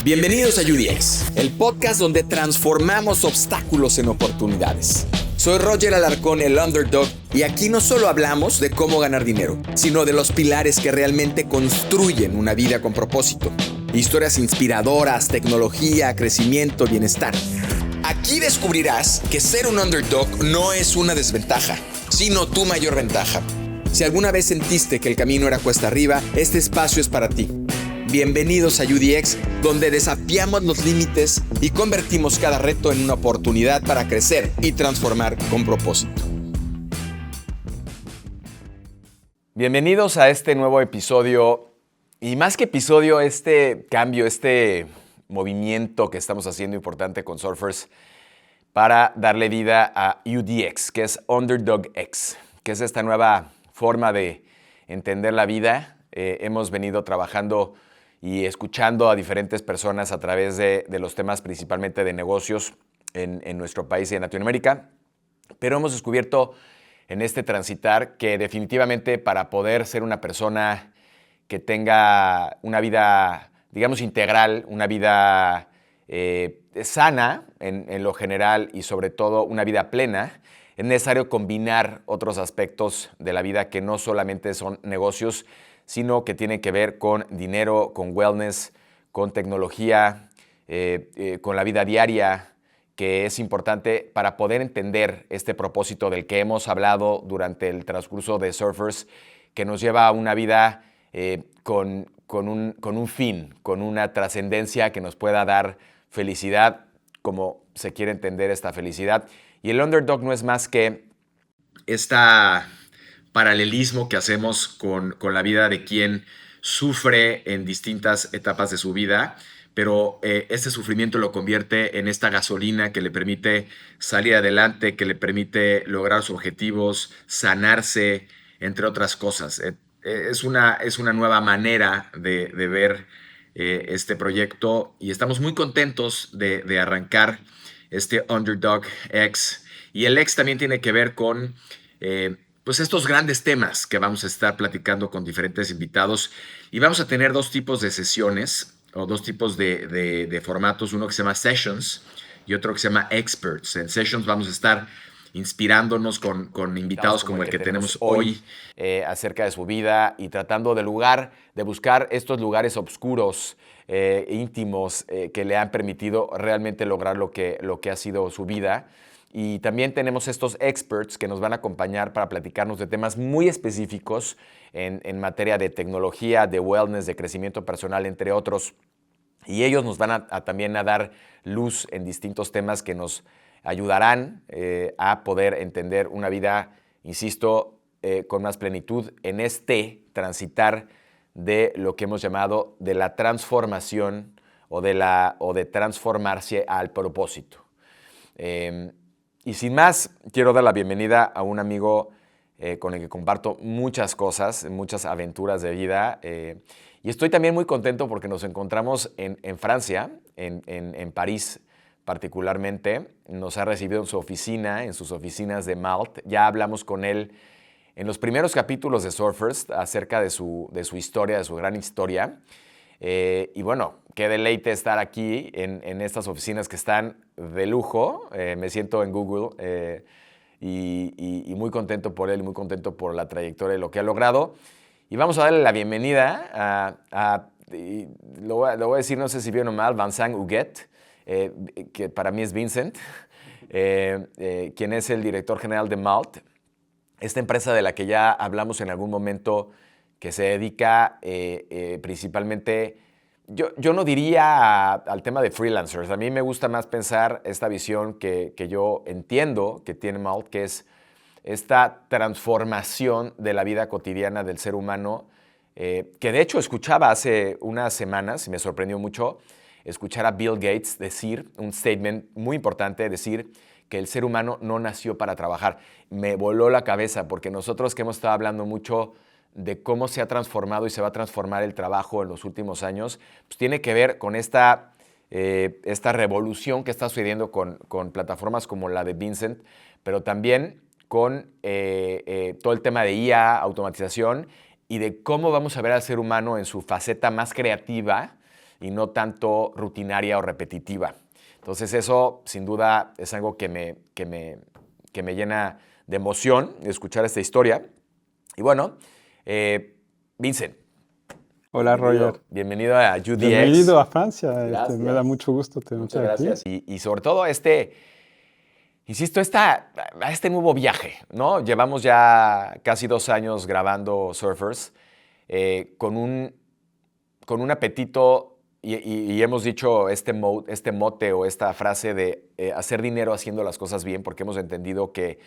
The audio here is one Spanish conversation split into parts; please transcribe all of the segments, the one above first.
Bienvenidos a UDX, el podcast donde transformamos obstáculos en oportunidades. Soy Roger Alarcón, el Underdog, y aquí no solo hablamos de cómo ganar dinero, sino de los pilares que realmente construyen una vida con propósito. Historias inspiradoras, tecnología, crecimiento, bienestar. Aquí descubrirás que ser un underdog no es una desventaja, sino tu mayor ventaja. Si alguna vez sentiste que el camino era cuesta arriba, este espacio es para ti. Bienvenidos a UDX, donde desafiamos los límites y convertimos cada reto en una oportunidad para crecer y transformar con propósito. Bienvenidos a este nuevo episodio, y más que episodio, este cambio, este movimiento que estamos haciendo importante con Surfers para darle vida a UDX, que es Underdog X, que es esta nueva forma de entender la vida. Hemos venido trabajando y escuchando a diferentes personas a través de los temas principalmente de negocios en nuestro país y en Latinoamérica, pero hemos descubierto en este transitar que definitivamente para poder ser una persona que tenga una vida, digamos, integral, una vida sana en lo general y sobre todo una vida plena, es necesario combinar otros aspectos de la vida que no solamente son negocios, sino que tienen que ver con dinero, con wellness, con tecnología, con la vida diaria, que es importante para poder entender este propósito del que hemos hablado durante el transcurso de Surfers, que nos lleva a una vida con un fin, con una trascendencia que nos pueda dar felicidad, como se quiere entender esta felicidad. Y el Underdog no es más que esta paralelismo que hacemos con la vida de quien sufre en distintas etapas de su vida, pero este sufrimiento lo convierte en esta gasolina que le permite salir adelante, que le permite lograr sus objetivos, sanarse, entre otras cosas. Es una nueva manera de ver este proyecto, y estamos muy contentos de arrancar este Underdog X. Y el X también tiene que ver con pues estos grandes temas que vamos a estar platicando con diferentes invitados, y vamos a tener dos tipos de sesiones o dos tipos de formatos, uno que se llama Sessions y otro que se llama Experts. En Sessions vamos a estar inspirándonos con invitados como el que tenemos hoy acerca de su vida y tratando de buscar estos lugares oscuros, íntimos, que le han permitido realmente lograr lo que ha sido su vida. Y también tenemos estos experts que nos van a acompañar para platicarnos de temas muy específicos en materia de tecnología, de wellness, de crecimiento personal, entre otros. Y ellos nos van también a dar luz en distintos temas que nos ayudarán a poder entender una vida, insisto, con más plenitud en este transitar de lo que hemos llamado de la transformación o de transformarse al propósito. Y sin más, quiero dar la bienvenida a un amigo con el que comparto muchas cosas, muchas aventuras de vida. Y estoy también muy contento porque nos encontramos en Francia, en París particularmente. Nos ha recibido en su oficina, en sus oficinas de Malt. Ya hablamos con él en los primeros capítulos de Surfers acerca de su historia, de su gran historia. Y bueno, qué deleite estar aquí en estas oficinas que están de lujo. Me siento en Google y muy contento por él, muy contento por la trayectoria y lo que ha logrado. Y vamos a darle la bienvenida lo voy a decir, no sé si bien o mal, Vincent Huguet, que para mí es Vincent, quien es el director general de Malt, esta empresa de la que ya hablamos en algún momento, que se dedica principalmente, yo no diría al tema de freelancers. A mí me gusta más pensar esta visión que yo entiendo que tiene Malt, que es esta transformación de la vida cotidiana del ser humano, que de hecho escuchaba hace unas semanas y me sorprendió mucho escuchar a Bill Gates decir un statement muy importante, decir que el ser humano no nació para trabajar. Me voló la cabeza porque nosotros que hemos estado hablando mucho de cómo se ha transformado y se va a transformar el trabajo en los últimos años, pues tiene que ver con esta revolución que está sucediendo con plataformas como la de Vincent, pero también con todo el tema de IA, automatización, y de cómo vamos a ver al ser humano en su faceta más creativa y no tanto rutinaria o repetitiva. Entonces eso, sin duda, es algo que me llena de emoción escuchar esta historia. Y bueno, Vincent, Hola Roger, bienvenido a UDX. bienvenido a Francia. Me da Gracias. mucho gusto tenerte Muchas aquí. gracias. Y sobre todo insisto, a este nuevo viaje, ¿no? Llevamos ya casi 2 años grabando Surfers con un apetito y hemos dicho este mote o esta frase de hacer dinero haciendo las cosas bien, porque hemos entendido que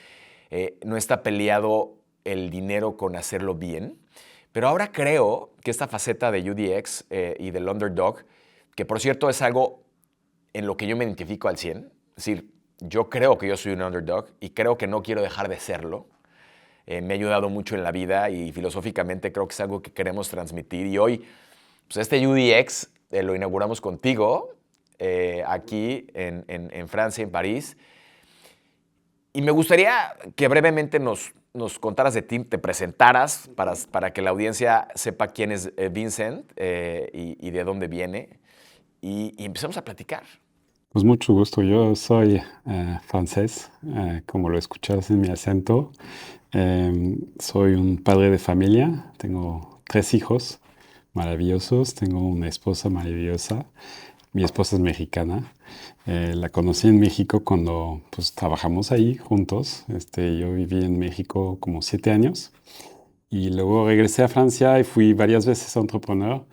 no está peleado el dinero con hacerlo bien. Pero ahora creo que esta faceta de UDX y del underdog, que por cierto es algo en lo que yo me identifico al 100, es decir, yo creo que yo soy un underdog y creo que no quiero dejar de serlo. Me ha ayudado mucho en la vida y filosóficamente creo que es algo que queremos transmitir. Y hoy, pues este UDX lo inauguramos contigo aquí en Francia, en París. Y me gustaría que brevemente nos contaras de ti, te presentaras para que la audiencia sepa quién es Vincent y de dónde viene. Y empezamos a platicar. Pues mucho gusto, yo soy francés, como lo escuchas en mi acento. Soy un padre de familia, tengo 3 hijos maravillosos, tengo una esposa maravillosa. Mi esposa es mexicana. La conocí en México cuando pues, trabajamos ahí juntos. Yo viví en México como 7 años y luego regresé a Francia y fui varias veces entrepreneur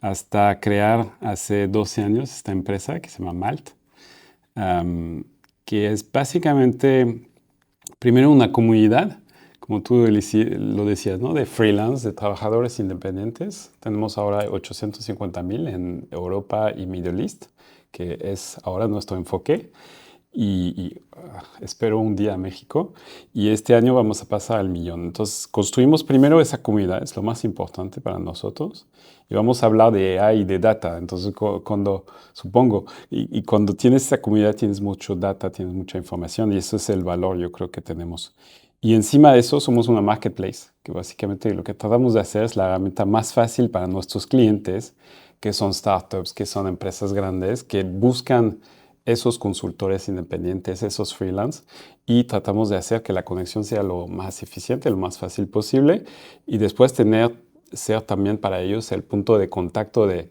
hasta crear hace 12 años esta empresa que se llama Malt, que es básicamente primero una comunidad, como tú lo decías, ¿no? De freelance, de trabajadores independientes. Tenemos ahora 850,000 en Europa y Middle East, que es ahora nuestro enfoque. Espero un día a México. Y este año vamos a pasar al 1,000,000. Entonces, construimos primero esa comunidad, es lo más importante para nosotros. Y vamos a hablar de AI y de data. Entonces, supongo, y cuando tienes esa comunidad, tienes mucho data, tienes mucha información, y eso es el valor, yo creo que tenemos. Y encima de eso, somos una marketplace, que básicamente lo que tratamos de hacer es la herramienta más fácil para nuestros clientes, que son startups, que son empresas grandes, que buscan esos consultores independientes, esos freelance, y tratamos de hacer que la conexión sea lo más eficiente, lo más fácil posible, y después ser también para ellos el punto de contacto de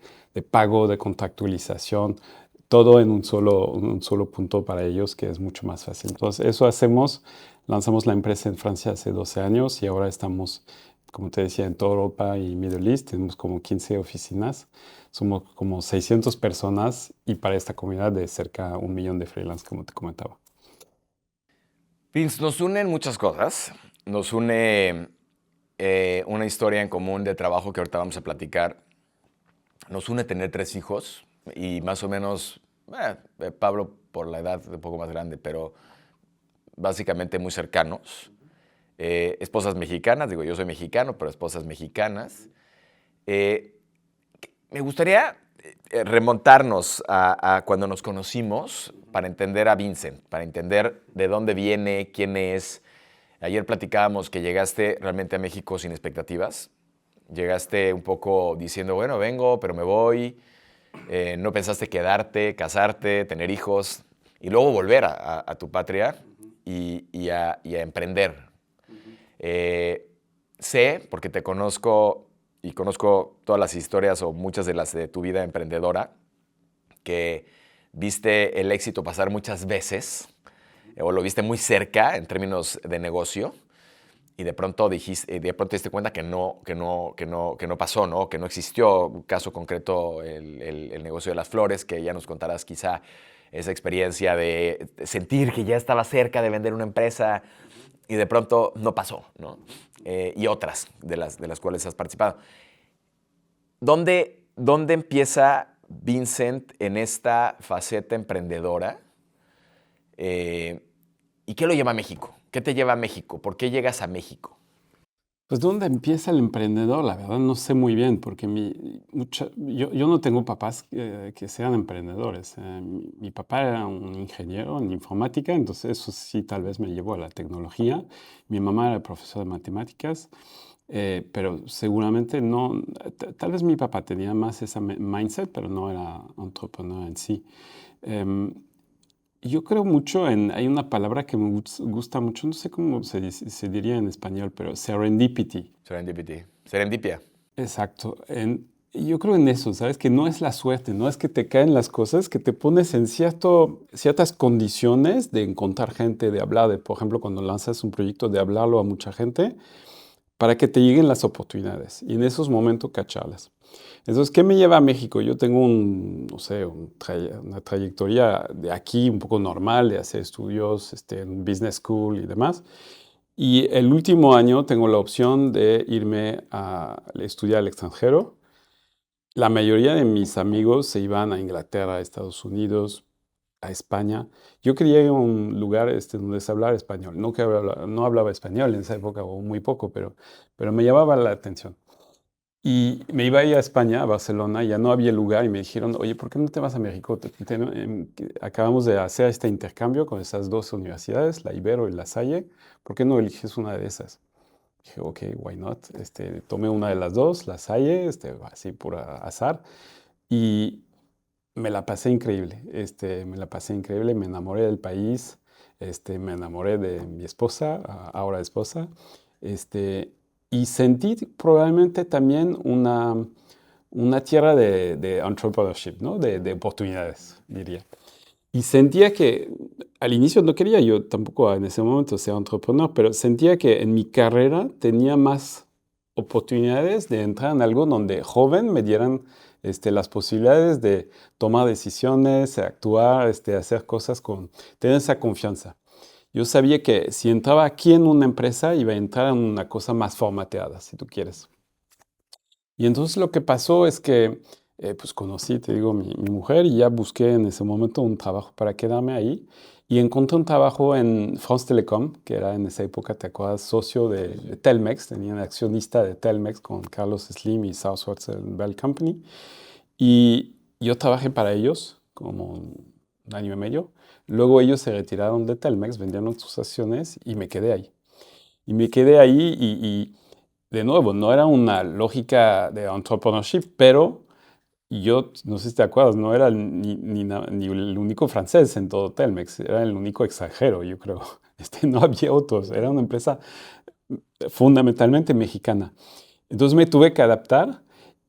pago, de contractualización, todo en un solo punto para ellos, que es mucho más fácil. Entonces, eso hacemos. Lanzamos la empresa en Francia hace 12 años y ahora estamos, como te decía, en toda Europa y Middle East. Tenemos como 15 oficinas. Somos como 600 personas y para esta comunidad de cerca de 1,000,000 de freelance, como te comentaba. Vince, nos unen muchas cosas. Nos une una historia en común de trabajo que ahorita vamos a platicar. Nos une tener 3 hijos y más o menos, Pablo por la edad un poco más grande, pero básicamente muy cercanos. Esposas mexicanas, digo, yo soy mexicano, pero esposas mexicanas. Me gustaría remontarnos a cuando nos conocimos para entender a Vincent, para entender de dónde viene, quién es. Ayer platicábamos que llegaste realmente a México sin expectativas. Llegaste un poco diciendo, bueno, vengo, pero me voy. No pensaste quedarte, casarte, tener hijos y luego volver a tu patria y a emprender. Sé, porque te conozco y conozco todas las historias o muchas de las de tu vida emprendedora, que viste el éxito pasar muchas veces o lo viste muy cerca en términos de negocio y de pronto te diste cuenta que no pasó, ¿no? Que no existió. Un caso concreto, el negocio de las flores, que ya nos contarás quizá esa experiencia de sentir que ya estaba cerca de vender una empresa y de pronto no pasó, ¿no? Y otras de las cuales has participado. ¿Dónde empieza Vincent en esta faceta emprendedora? ¿Y qué lo lleva a México? ¿Qué te lleva a México? ¿Por qué llegas a México? Pues, ¿dónde empieza el emprendedor? La verdad no sé muy bien, porque yo no tengo papás que sean emprendedores. Mi papá era un ingeniero en informática, entonces eso sí tal vez me llevó a la tecnología. Mi mamá era profesora de matemáticas pero seguramente no, tal vez mi papá tenía más esa mindset, pero no era entrepreneur en sí. Em, yo creo mucho hay una palabra que me gusta mucho, no sé cómo se diría en español, pero serendipity. Serendipity. Serendipia. Exacto. Yo creo en eso, ¿sabes? Que no es la suerte, no es que te caen las cosas, que te pones en ciertas condiciones de encontrar gente, de hablar, por ejemplo, cuando lanzas un proyecto, de hablarlo a mucha gente, para que te lleguen las oportunidades y en esos momentos cacharlas. Entonces, ¿qué me lleva a México? Yo tengo no sé, una trayectoria de aquí un poco normal, de hacer estudios en business school y demás. Y el último año tengo la opción de irme a estudiar al extranjero. La mayoría de mis amigos se iban a Inglaterra, a Estados Unidos, a España. Yo quería ir a un lugar donde se hablara español. No hablaba español en esa época, o muy poco, pero me llamaba la atención. Y me iba a ir a España, a Barcelona, y ya no había lugar, y me dijeron, oye, ¿por qué no te vas a México? Acabamos de hacer este intercambio con esas dos universidades, la Ibero y la Salle, ¿por qué no eliges una de esas? Dije, ok, why not? Tomé una de las dos, la Salle, así por azar, y me la pasé increíble, me la pasé increíble, me enamoré del país, me enamoré de mi esposa, ahora esposa, este, y sentí probablemente también una tierra de entrepreneurship, ¿no? De oportunidades, diría. Y sentía que al inicio no quería yo tampoco en ese momento ser entrepreneur, pero sentía que en mi carrera tenía más oportunidades de entrar en algo donde joven me dieran las posibilidades de tomar decisiones, actuar, hacer cosas tener esa confianza. Yo sabía que si entraba aquí en una empresa iba a entrar en una cosa más formateada, si tú quieres. Y entonces lo que pasó es que pues conocí, te digo, mi mujer y ya busqué en ese momento un trabajo para quedarme ahí. Y encontré un trabajo en France Telecom, que era en esa época, ¿te acuerdas? Socio de Telmex, tenían accionista de Telmex con Carlos Slim y Southwest Bell Company. Y yo trabajé para ellos como un año y medio. Luego ellos se retiraron de Telmex, vendieron sus acciones y me quedé ahí. Y me quedé ahí y de nuevo, no era una lógica de entrepreneurship, pero yo, no sé si te acuerdas, no era ni el único francés en todo Telmex, era el único extranjero, yo creo. No había otros, era una empresa fundamentalmente mexicana. Entonces me tuve que adaptar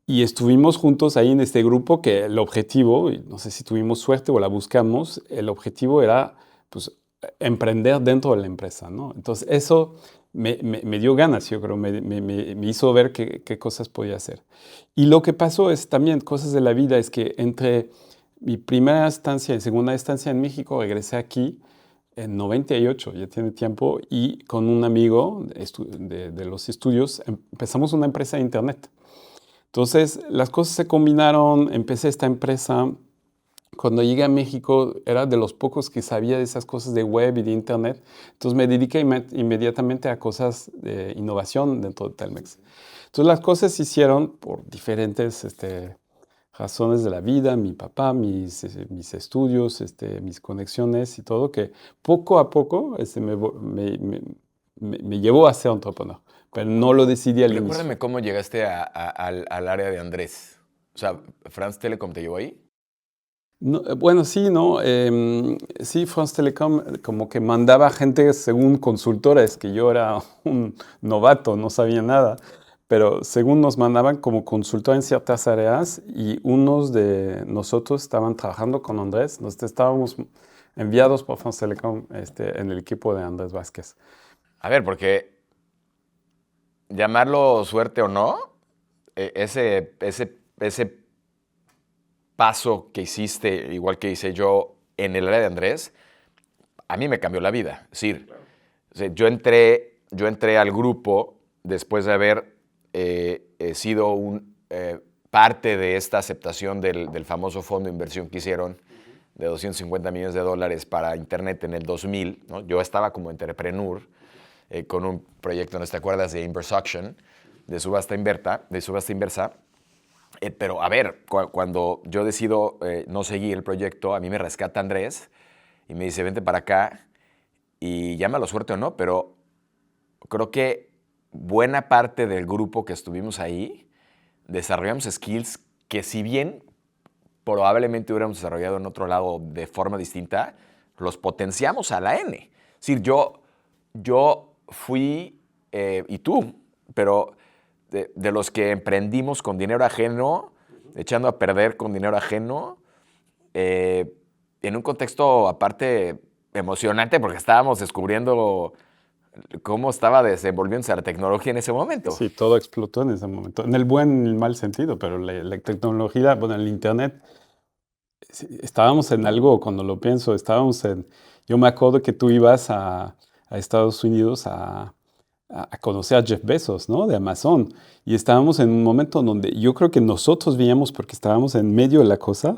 y estuvimos juntos ahí en este grupo que el objetivo, y no sé si tuvimos suerte o la buscamos, el objetivo era pues, emprender dentro de la empresa, ¿no? Entonces eso me dio ganas, yo creo, me hizo ver qué cosas podía hacer. Y lo que pasó es también cosas de la vida, es que entre mi primera estancia y segunda estancia en México, regresé aquí en 98, ya tiene tiempo, y con un amigo de los estudios empezamos una empresa de internet. Entonces las cosas se combinaron, empecé esta empresa. Cuando llegué a México era de los pocos que sabía de esas cosas de web y de internet, entonces me dediqué inmediatamente a cosas de innovación dentro de Telmex. Entonces las cosas se hicieron por diferentes razones de la vida, mi papá, mis estudios, mis conexiones y todo, que poco a poco me llevó a ser entrepreneur, pero no lo decidí al inicio. Recuérdame cómo llegaste al área de Andrés. O sea, ¿France Telecom te llevó ahí? No, bueno, sí, ¿no? Sí, France Telecom como que mandaba gente según consultores, que yo era un novato, no sabía nada, pero según nos mandaban como consultor en ciertas áreas y unos de nosotros estaban trabajando con Andrés, nosotros estábamos enviados por France Telecom en el equipo de Andrés Vázquez. A ver, porque llamarlo suerte o no, ese paso que hiciste, igual que hice yo en el área de Andrés, a mí me cambió la vida. Es decir, o sea, yo entré al grupo después de haber sido parte de esta aceptación del famoso fondo de inversión que hicieron de $250 millones para Internet en el 2000. ¿No? Yo estaba como entrepreneur con un proyecto, ¿no te acuerdas?, de Inversuction, de subasta inversa. Pero a ver, cuando yo decido no seguir el proyecto, a mí me rescata Andrés y me dice, vente para acá y llámalo suerte o no, pero creo que buena parte del grupo que estuvimos ahí desarrollamos skills que si bien probablemente hubiéramos desarrollado en otro lado de forma distinta, los potenciamos a la N. Es decir, yo fui, y tú, pero de los que emprendimos con dinero ajeno, echando a perder con dinero ajeno, en un contexto aparte emocionante porque estábamos descubriendo cómo estaba desenvolviéndose la tecnología en ese momento. Sí, todo explotó en ese momento, en el buen y el mal sentido, pero la tecnología, bueno, el Internet, sí, estábamos en algo, cuando lo pienso, yo me acuerdo que tú ibas a Estados Unidos a conocer a Jeff Bezos, ¿no? De Amazon, y estábamos en un momento donde yo creo que nosotros veíamos, porque estábamos en medio de la cosa,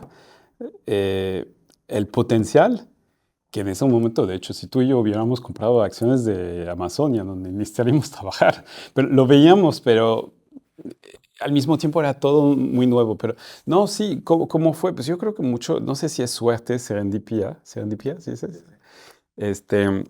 eh, el potencial que en ese momento, de hecho, si tú y yo hubiéramos comprado acciones de Amazonia, donde necesitaríamos trabajar, pero lo veíamos, pero al mismo tiempo era todo muy nuevo. Pero no, sí, ¿cómo fue? Pues yo creo que mucho, no sé si es suerte, serendipia, ¿sí es? Este,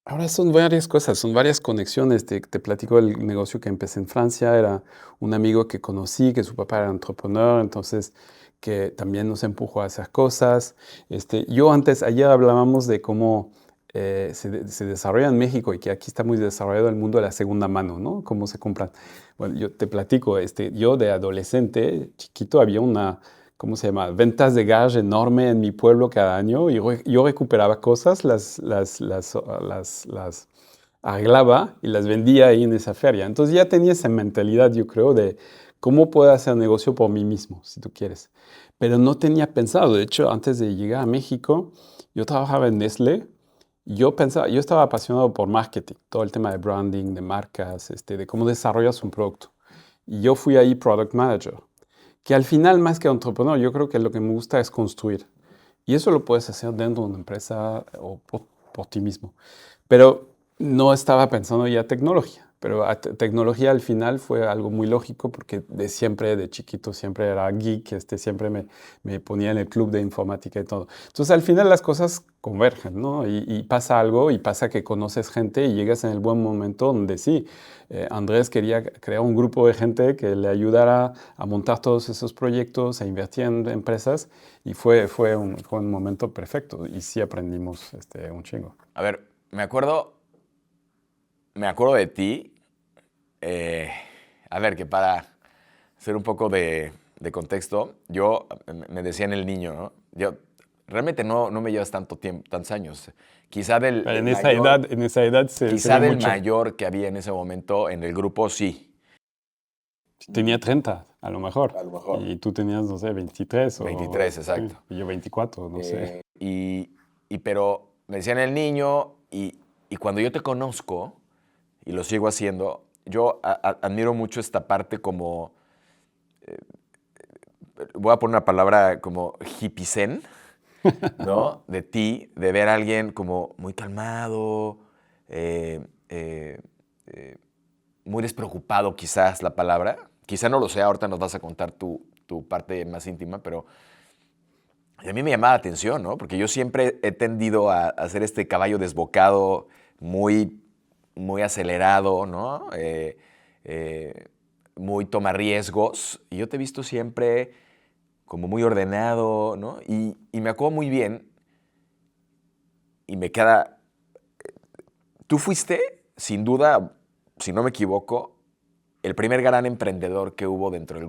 ahora son varias cosas, son varias conexiones. Te platico el negocio que empecé en Francia, era un amigo que conocí, que su papá era entrepreneur, entonces que también nos empujó a hacer cosas. Ayer hablábamos de cómo se desarrolla en México y que aquí está muy desarrollado el mundo de la segunda mano, ¿no? Cómo se compran. Bueno, yo te platico, yo de adolescente, chiquito, había una, ¿cómo se llama? Ventas de garage enorme en mi pueblo cada año y yo recuperaba cosas, las arreglaba y las vendía ahí en esa feria. Entonces ya tenía esa mentalidad, yo creo, de cómo puedo hacer negocio por mí mismo, si tú quieres. Pero no tenía pensado, de hecho, antes de llegar a México, yo trabajaba en Nestlé. Yo estaba apasionado por marketing, todo el tema de branding, de marcas, de cómo desarrollas un producto. Y yo fui ahí product manager, que al final, más que entrepreneur, yo creo que lo que me gusta es construir. Y eso lo puedes hacer dentro de una empresa o por ti mismo. Pero no estaba pensando ya tecnología. Pero tecnología al final fue algo muy lógico porque de chiquito, siempre era geek, siempre me ponía en el club de informática y todo. Entonces al final las cosas convergen, ¿no? Y pasa algo y pasa que conoces gente y llegas en el buen momento donde sí, Andrés quería crear un grupo de gente que le ayudara a montar todos esos proyectos, a invertir en empresas y fue un momento perfecto y sí aprendimos un chingo. A ver, me acuerdo de ti. eh, a ver, que para hacer un poco de contexto, yo me decían el niño, ¿no? Yo realmente no me llevas tanto tiempo, tantos años. Quizá del mayor, En esa edad se quizá ve del mucho. mayor que había en ese momento en el grupo, sí. Tenía 30, a lo mejor. A lo mejor. Y tú tenías, no sé, 23 23, sí, exacto. y yo 24, no sé. Pero me decían el niño, y cuando yo te conozco, y lo sigo haciendo, yo admiro mucho esta parte como, voy a poner una palabra como hippie-zen, ¿no? De ti, de ver a alguien como muy calmado, eh, eh, eh, muy despreocupado, quizás la palabra. Quizá no lo sea, ahorita nos vas a contar tu parte más íntima, pero a mí me llamaba la atención, ¿no? Porque yo siempre he tendido a ser este caballo desbocado, muy acelerado, ¿no? Muy toma riesgos. Y yo te he visto siempre como muy ordenado, ¿no? Y me acuerdo muy bien, y me queda. Tú fuiste, sin duda, si no me equivoco, el primer gran emprendedor que hubo dentro del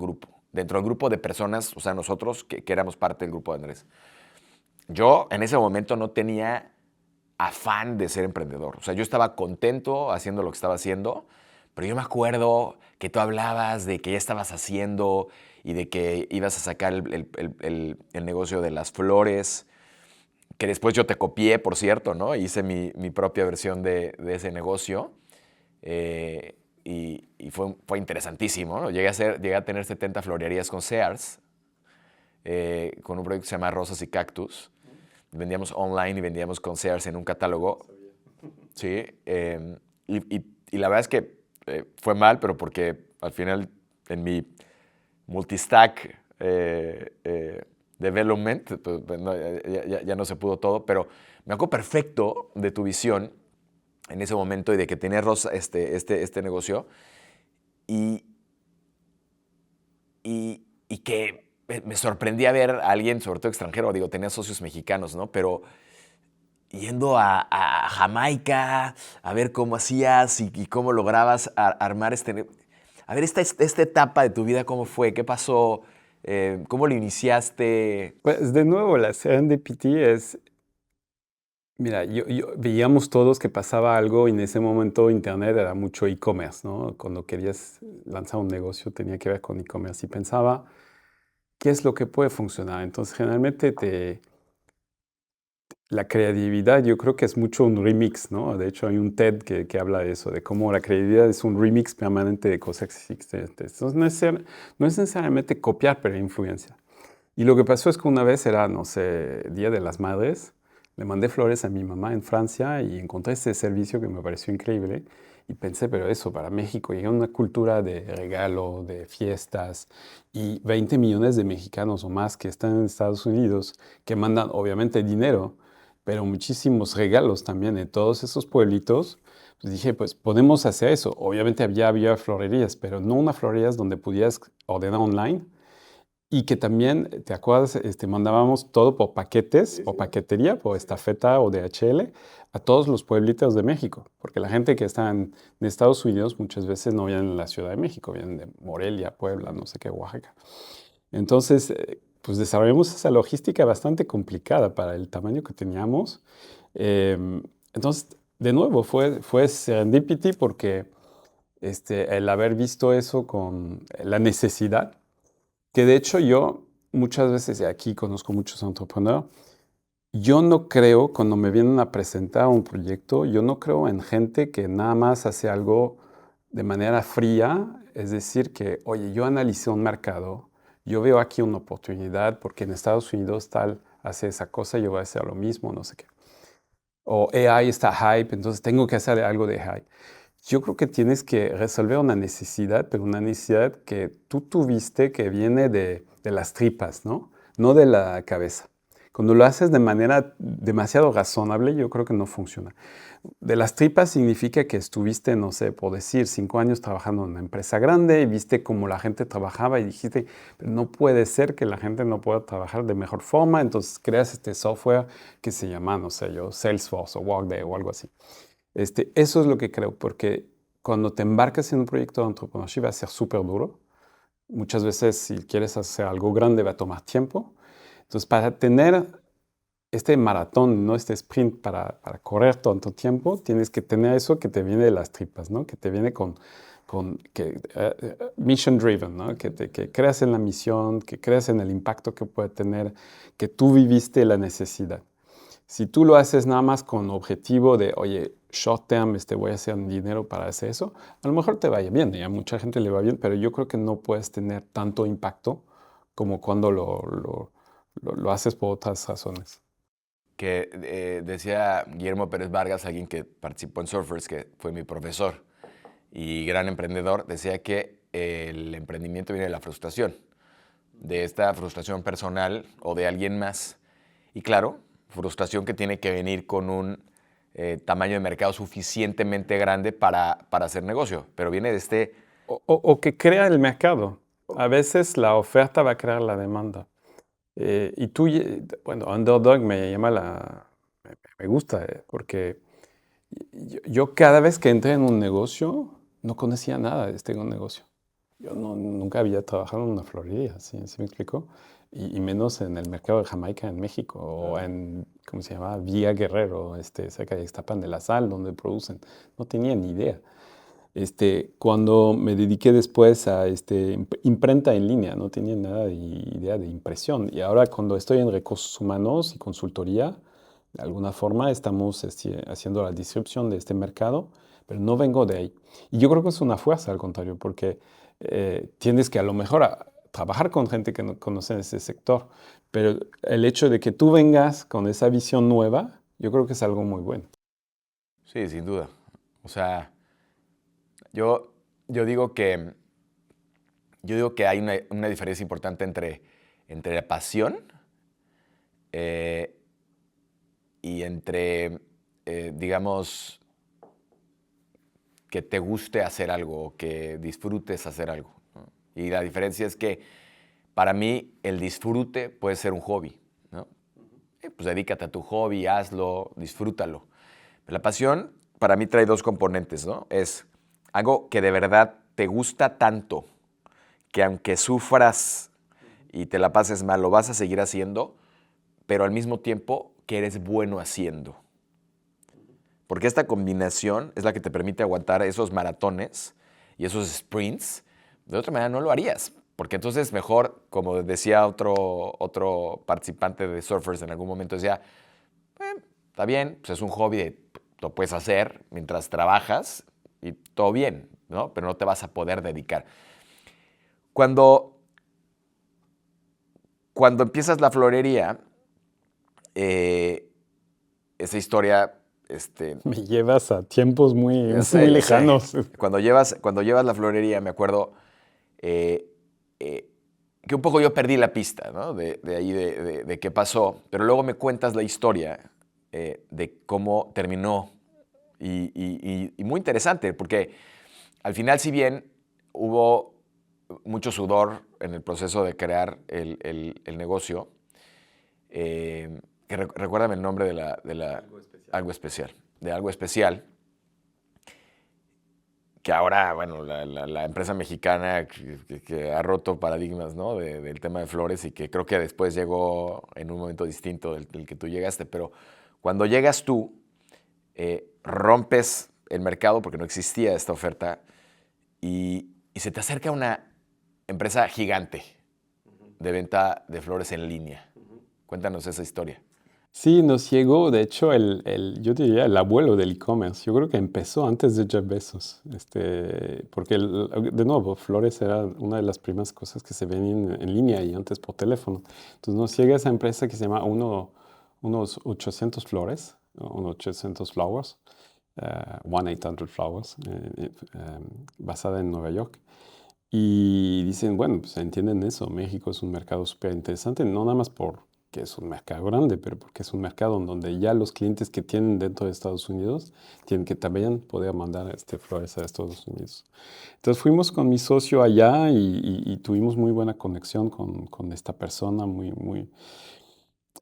grupo de personas, o sea, nosotros que éramos parte del grupo de Andrés. Yo en ese momento no tenía afán de ser emprendedor. O sea, yo estaba contento haciendo lo que estaba haciendo, pero yo me acuerdo que tú hablabas de que ya estabas haciendo y de que ibas a sacar el negocio de las flores, que después yo te copié, por cierto, ¿no? Hice mi propia versión de ese negocio. Y fue interesantísimo, ¿no? Llegué a tener 70 florerías con Sears, con un proyecto que se llama Rosas y Cactus. Vendíamos online y vendíamos con Sears en un catálogo. Sí. Y la verdad es que fue mal, pero porque al final en mi multistack development, pues, no, ya no se pudo todo, pero me acuerdo perfecto de tu visión en ese momento y de que tenías este negocio y, y que me sorprendía ver a alguien, sobre todo extranjero, digo, tenía socios mexicanos, ¿no? Pero yendo a Jamaica, a ver cómo hacías y cómo lograbas armar A ver, esta etapa de tu vida, ¿cómo fue? ¿Qué pasó? ¿Cómo lo iniciaste? Pues de nuevo, la serendipity es, mira, veíamos todos que pasaba algo y en ese momento Internet era mucho e-commerce, ¿no? Cuando querías lanzar un negocio tenía que ver con e-commerce y pensaba, ¿qué es lo que puede funcionar? Entonces, generalmente la creatividad yo creo que es mucho un remix, ¿no? De hecho, hay un TED que habla de eso, de cómo la creatividad es un remix permanente de cosas existentes. Entonces, no es necesariamente copiar, pero influencia. Y lo que pasó es que una vez era, no sé, Día de las Madres, le mandé flores a mi mamá en Francia y encontré este servicio que me pareció increíble. Y pensé, pero eso, para México, llega una cultura de regalo, de fiestas, y 20 millones de mexicanos o más que están en Estados Unidos, que mandan obviamente dinero, pero muchísimos regalos también en todos esos pueblitos. Pues dije, pues podemos hacer eso. Obviamente había florerías, pero no unas florerías donde pudieras ordenar online y que también, ¿te acuerdas? Mandábamos todo por paquetes, por paquetería, por estafeta o DHL, a todos los pueblitos de México. Porque la gente que está en Estados Unidos muchas veces no vienen en la Ciudad de México, vienen de Morelia, Puebla, no sé qué, Oaxaca. Entonces, pues desarrollamos esa logística bastante complicada para el tamaño que teníamos. Entonces, de nuevo, fue serendipity porque el haber visto eso con la necesidad que de hecho yo muchas veces, y aquí conozco muchos entrepreneurs, yo no creo, cuando me vienen a presentar un proyecto, yo no creo en gente que nada más hace algo de manera fría, es decir, que, oye, yo analicé un mercado, yo veo aquí una oportunidad porque en Estados Unidos tal hace esa cosa, yo voy a hacer lo mismo, no sé qué. O AI está hype, entonces tengo que hacer algo de hype. Yo creo que tienes que resolver una necesidad, pero una necesidad que tú tuviste que viene de las tripas, ¿no? No de la cabeza. Cuando lo haces de manera demasiado razonable, yo creo que no funciona. De las tripas significa que estuviste, no sé, por decir, 5 años trabajando en una empresa grande y viste cómo la gente trabajaba y dijiste, pero no puede ser que la gente no pueda trabajar de mejor forma, entonces creas este software que se llama, no sé yo, Salesforce o Workday o algo así. Eso es lo que creo, porque cuando te embarcas en un proyecto de entrepreneurship va a ser súper duro. Muchas veces, si quieres hacer algo grande, va a tomar tiempo. Entonces, para tener este maratón, ¿no? Este sprint para correr tanto tiempo, tienes que tener eso que te viene de las tripas, ¿no? Que te viene mission driven, ¿no? Que creas en la misión, que creas en el impacto que puede tener, que tú viviste la necesidad. Si tú lo haces nada más con objetivo de, oye, short term, voy a hacer dinero para hacer eso, a lo mejor te vaya bien, y a mucha gente le va bien, pero yo creo que no puedes tener tanto impacto como cuando lo haces por otras razones. Que decía Guillermo Pérez Vargas, alguien que participó en Surfers, que fue mi profesor y gran emprendedor, decía que el emprendimiento viene de la frustración, de esta frustración personal o de alguien más. Y claro, frustración que tiene que venir con un tamaño de mercado suficientemente grande para hacer negocio, pero viene de O que crea el mercado. A veces la oferta va a crear la demanda. Y tú, bueno, Underdog me gusta, porque yo cada vez que entré en un negocio, no conocía nada de este negocio. Yo nunca había trabajado en una florería, ¿sí me explico? Y menos en el mercado de Jamaica en México, o en, ¿cómo se llama? Villa Guerrero, cerca de Ixtapan de la Sal, donde producen. No tenía ni idea. Cuando me dediqué después a imprenta en línea, no tenía nada de idea de impresión. Y ahora cuando estoy en recursos humanos y consultoría, de alguna forma estamos haciendo la distribución de este mercado, pero no vengo de ahí. Y yo creo que es una fuerza, al contrario, porque tienes que a lo mejor trabajar con gente que no conoce ese sector, pero el hecho de que tú vengas con esa visión nueva, yo creo que es algo muy bueno. Sí, sin duda. O sea, yo, yo digo que, yo digo que hay una diferencia importante entre la pasión eh, y entre, digamos, que te guste hacer algo o que disfrutes hacer algo, ¿no? Y la diferencia es que para mí el disfrute puede ser un hobby, ¿no? Pues dedícate a tu hobby, hazlo, disfrútalo. Pero la pasión para mí trae dos componentes, ¿no? Es algo que de verdad te gusta tanto que aunque sufras y te la pases mal, lo vas a seguir haciendo, pero al mismo tiempo que eres bueno haciendo. Porque esta combinación es la que te permite aguantar esos maratones y esos sprints. De otra manera no lo harías. Porque entonces mejor, como decía otro participante de Surfers en algún momento, decía, está bien, pues es un hobby, lo puedes hacer mientras trabajas y todo bien, ¿no? Pero no te vas a poder dedicar. Cuando empiezas la florería, esa historia... Me llevas a tiempos muy Ya sé. lejanos. Cuando llevas la florería, me acuerdo eh, que un poco yo perdí la pista, ¿no? De ahí de qué pasó, pero luego me cuentas la historia de cómo terminó y muy interesante, porque al final, si bien hubo mucho sudor en el proceso de crear el negocio, recuérdame el nombre de algo especial, que ahora, bueno, la empresa mexicana que ha roto paradigmas, ¿no? Del tema de flores y que creo que después llegó en un momento distinto del que tú llegaste, pero cuando llegas tú, rompes el mercado porque no existía esta oferta y se te acerca una empresa gigante de venta de flores en línea. Cuéntanos esa historia. Sí, nos llegó, de hecho, yo diría el abuelo del e-commerce. Yo creo que empezó antes de Jeff Bezos, porque, de nuevo, flores era una de las primeras cosas que se venían en línea y antes por teléfono. Entonces nos llega esa empresa que se llama unos 800 flores, unos 800 flowers, 1-800 flowers, basada en Nueva York. Y dicen, bueno, pues entienden eso, México es un mercado súper interesante, no nada más porque es un mercado grande, pero porque es un mercado en donde ya los clientes que tienen dentro de Estados Unidos tienen que también poder mandar flores a Estados Unidos. Entonces fuimos con mi socio allá y tuvimos muy buena conexión con esta persona,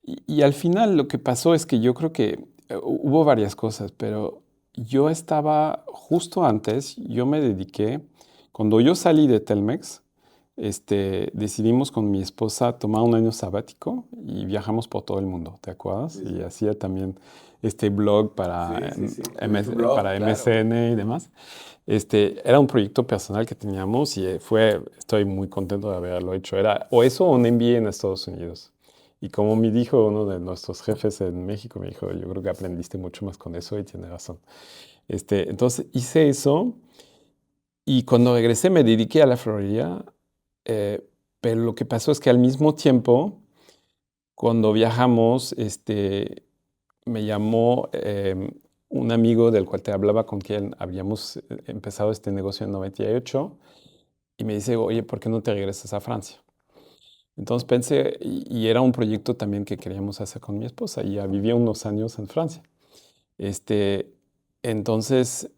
y al final lo que pasó es que yo creo que hubo varias cosas, pero yo estaba justo antes, yo me dediqué, cuando yo salí de Telmex, decidimos con mi esposa tomar un año sabático y viajamos por todo el mundo, ¿te acuerdas? Sí, Y sí. hacía también este blog para, Sí. Tu blog, para claro. MSN y demás. Era un proyecto personal que teníamos y estoy muy contento de haberlo hecho. Era o eso o un MBA en Estados Unidos. Y como me dijo uno de nuestros jefes en México, me dijo, yo creo que aprendiste mucho más con eso y tiene razón. Entonces hice eso y cuando regresé me dediqué a la florería, eh, pero lo que pasó es que al mismo tiempo, cuando viajamos, me llamó un amigo del cual te hablaba, con quien habíamos empezado este negocio en 98, y me dice, oye, ¿por qué no te regresas a Francia? Entonces pensé, y era un proyecto también que queríamos hacer con mi esposa, y ya vivía unos años en Francia. Este, entonces,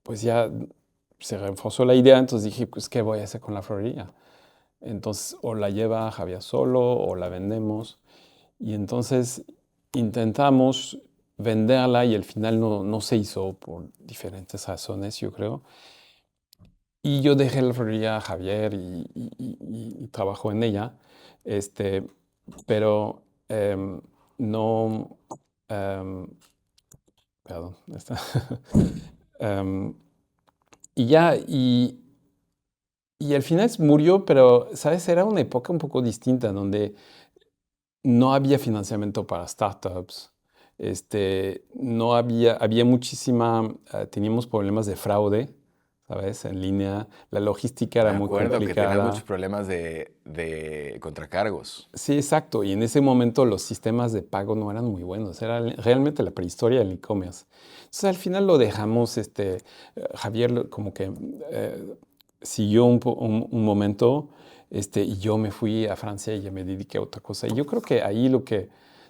pues ya se reforzó la idea, entonces dije, pues, ¿qué voy a hacer con la florería? Entonces, o la lleva Javier solo, o la vendemos. Y entonces intentamos venderla y al final no se hizo por diferentes razones, yo creo. Y yo dejé la florería a Javier y trabajó en ella, este, pero no, em, perdón, em, y ya, y al final murió, pero, ¿sabes? Era una época un poco distinta, donde no había financiamiento para startups, no había teníamos problemas de fraude, ¿sabes? En línea, la logística Me era muy acuerdo que tenías muchos complicada. problemas de contracargos. Sí, exacto. Y en ese momento los sistemas de pago no eran muy buenos. Era realmente la prehistoria del e-commerce. Entonces al final lo dejamos, Javier como que siguió un momento, y yo me fui a Francia y ya me dediqué a otra cosa. Y yo creo que ahí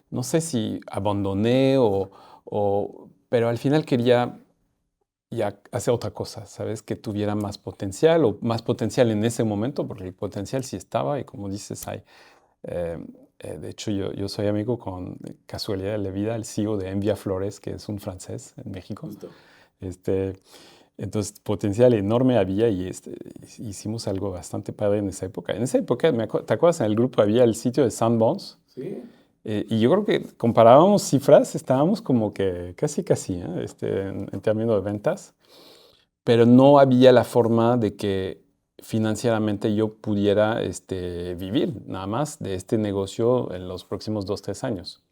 no sé si abandoné pero al final quería hacer otra cosa, ¿sabes? Que tuviera más potencial o más potencial en ese momento, porque el potencial sí estaba y como dices, eh, de hecho, yo soy amigo con casualidad de la vida, el CEO de Envia Flores, que es un francés en México. Justo. Este, entonces, potencial enorme había y hicimos algo bastante padre en esa época. En esa época, ¿te acuerdas? En el grupo había el sitio de Sandbox. Sí. Y yo creo que comparábamos cifras, estábamos como que casi, en términos de ventas, pero no había la forma de que financieramente yo pudiera vivir nada más de este negocio en los próximos 2, 3 años.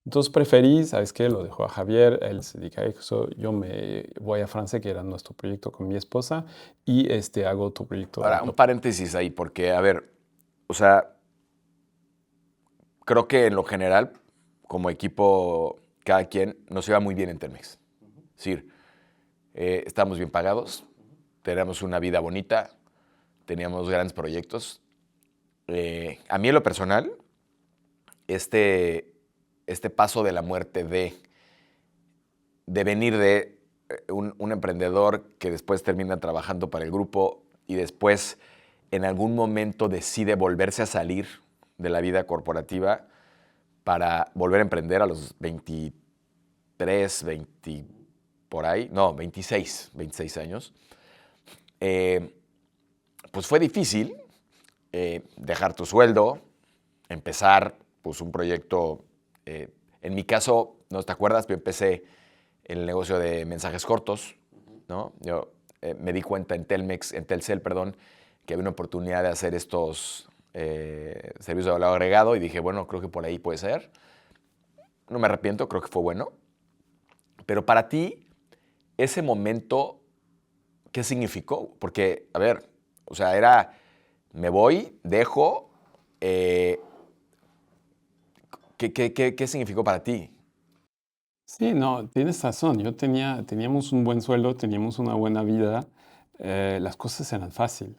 Entonces preferí, ¿sabes qué? Lo dejo a Javier, él se dedica a eso, yo me voy a Francia, que era nuestro proyecto con mi esposa, y hago otro proyecto. Ahora, un paréntesis ahí, porque, a ver, o sea, creo que en lo general, como equipo, cada quien nos iba muy bien en Telmex. Es decir, estábamos bien pagados, teníamos una vida bonita, teníamos grandes proyectos. A mí en lo personal, este paso de la muerte de venir de un emprendedor que después termina trabajando para el grupo y después en algún momento decide volverse a salir de la vida corporativa para volver a emprender a los 23, 20, por ahí, no, 26 años. Pues fue difícil dejar tu sueldo, empezar pues, un proyecto. En mi caso, no te acuerdas, yo empecé en el negocio de mensajes cortos, ¿no? Yo me di cuenta en Telcel, perdón, que había una oportunidad de hacer estos servicios de valor agregado y dije, bueno, creo que por ahí puede ser. No me arrepiento, creo que fue bueno. Pero para ti, ese momento, ¿qué significó? Porque, a ver, o sea, me voy, dejo. ¿Qué significó para ti? Sí, no, tienes razón. Teníamos un buen sueldo, teníamos una buena vida. Las cosas eran fácil.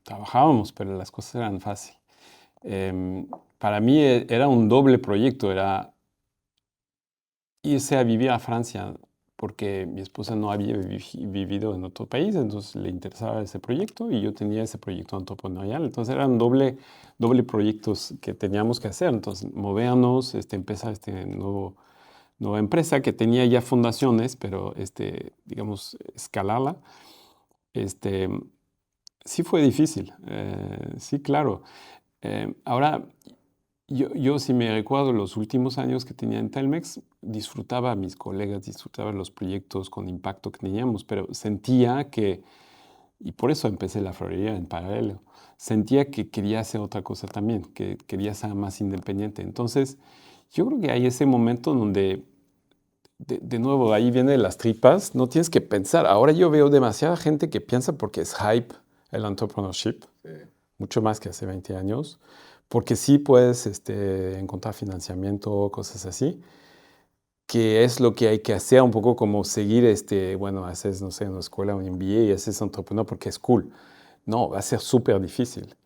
Trabajábamos, pero las cosas eran fácil. Para mí era un doble proyecto. Era irse a vivir a Francia porque mi esposa no había vivido en otro país, entonces le interesaba ese proyecto y yo tenía ese proyecto entrepreneurial. Entonces eran doble proyectos que teníamos que hacer. Entonces movernos, empezar nueva empresa que tenía ya fundaciones, pero digamos, escalarla, este, sí fue difícil. Sí, claro. Ahora, yo si me recuerdo los últimos años que tenía en Telmex, disfrutaba a mis colegas, disfrutaba los proyectos con impacto que teníamos, pero sentía que, y por eso empecé la florería en paralelo, sentía que quería hacer otra cosa también, que quería ser más independiente. Entonces, yo creo que hay ese momento donde, de nuevo, ahí vienen las tripas, no tienes que pensar. Ahora yo veo demasiada gente que piensa porque es hype el entrepreneurship, sí, mucho más que hace 20 años, porque sí puedes encontrar financiamiento, cosas así, que es lo que hay que hacer, un poco como seguir, bueno, haces, no sé, en una escuela un MBA y haces entrepreneur porque es cool. No, va a ser súper difícil.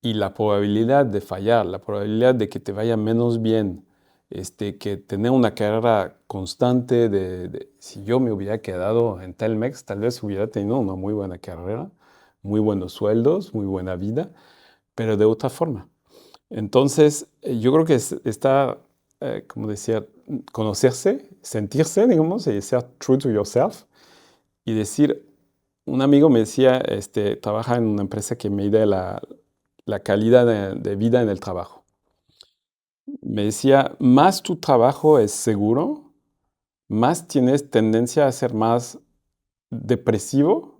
Y la probabilidad de fallar, la probabilidad de que te vaya menos bien, que tener una carrera constante si yo me hubiera quedado en Telmex, tal vez hubiera tenido una muy buena carrera, muy buenos sueldos, muy buena vida, pero de otra forma. Entonces, yo creo que está, como decía, conocerse, sentirse, digamos, y ser true to yourself y decir, un amigo me decía, trabaja en una empresa que mide la calidad de vida en el trabajo. Me decía, más tu trabajo es seguro, más tienes tendencia a ser más deprimido,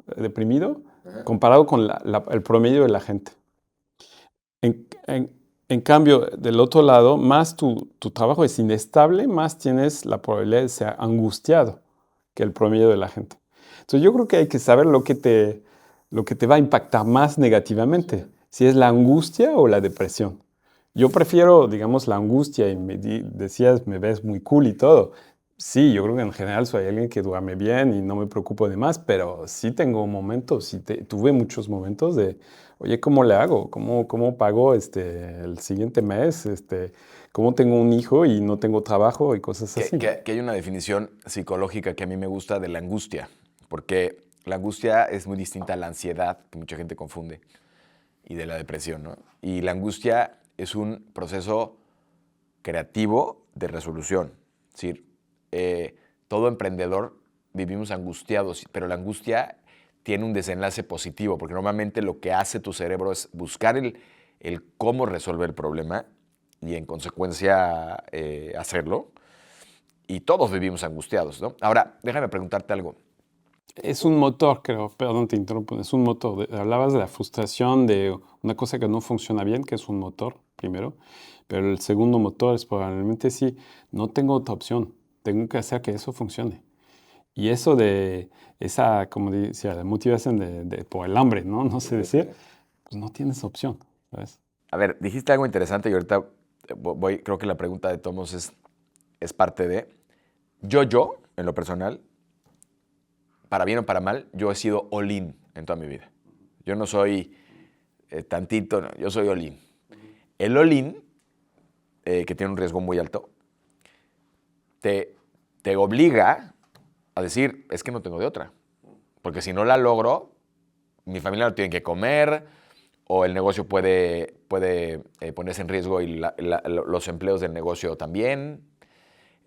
ajá, comparado con el promedio de la gente. En cambio, del otro lado, más tu trabajo es inestable, más tienes la probabilidad de ser angustiado que el promedio de la gente. Entonces yo creo que hay que saber lo que te va a impactar más negativamente, si es la angustia o la depresión. Yo prefiero, digamos, la angustia y decías, me ves muy cool y todo. Sí, yo creo que en general soy alguien que duerme bien y no me preocupo de más, pero sí tengo momentos, tuve muchos momentos de, oye, ¿cómo le hago? ¿Cómo pago el siguiente mes? ¿Cómo tengo un hijo y no tengo trabajo y cosas Que, así? que- que hay una definición psicológica que a mí me gusta de la angustia, porque la angustia es muy distinta a la ansiedad, que mucha gente confunde, y de la depresión, ¿no? Y la angustia es un proceso creativo de resolución. Es decir, todo emprendedor vivimos angustiados, pero la angustia tiene un desenlace positivo, porque normalmente lo que hace tu cerebro es buscar el cómo resolver el problema y en consecuencia hacerlo. Y todos vivimos angustiados, ¿no? Ahora, déjame preguntarte algo. Es un motor, creo, perdón, te interrumpo, es un motor. Hablabas de la frustración de una cosa que no funciona bien, que es un motor, primero, pero el segundo motor es probablemente sí, no tengo otra opción, tengo que hacer que eso funcione. Y eso de esa, como decía, la motivación por el hambre, ¿no? No sé decir, pues no tienes opción, ¿sabes? A ver, dijiste algo interesante y ahorita creo que la pregunta de Tomos es parte de... en lo personal, para bien o para mal, yo he sido all-in en toda mi vida. Yo no soy tantito, no, yo soy all-in. El all-in, que tiene un riesgo muy alto, te, te obliga a decir, es que no tengo de otra. Porque si no la logro, mi familia no tiene que comer, o el negocio puede ponerse en riesgo y los empleos del negocio también.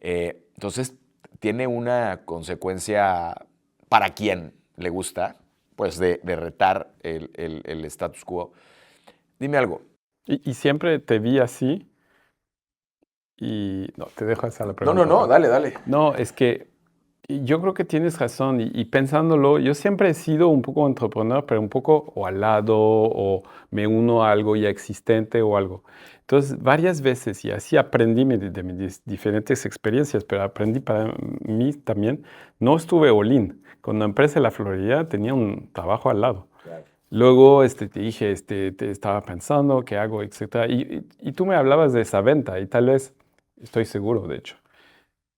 Entonces, tiene una consecuencia para quien le gusta, pues de retar el status quo. Dime algo. Y siempre te vi así y no, te dejo hacer la No, no, pregunta. no, dale, dale. No, es que yo creo que tienes razón y pensándolo, yo siempre he sido un poco entrepreneur, pero un poco o al lado o me uno a algo ya existente o algo. Entonces, varias veces, y así aprendí de mis diferentes experiencias, pero aprendí para mí también, no estuve all-in. Cuando empecé la Florida tenía un trabajo al lado. Claro. Luego te dije, te estaba pensando qué hago, etcétera. Y tú me hablabas de esa venta y tal vez, estoy seguro de hecho,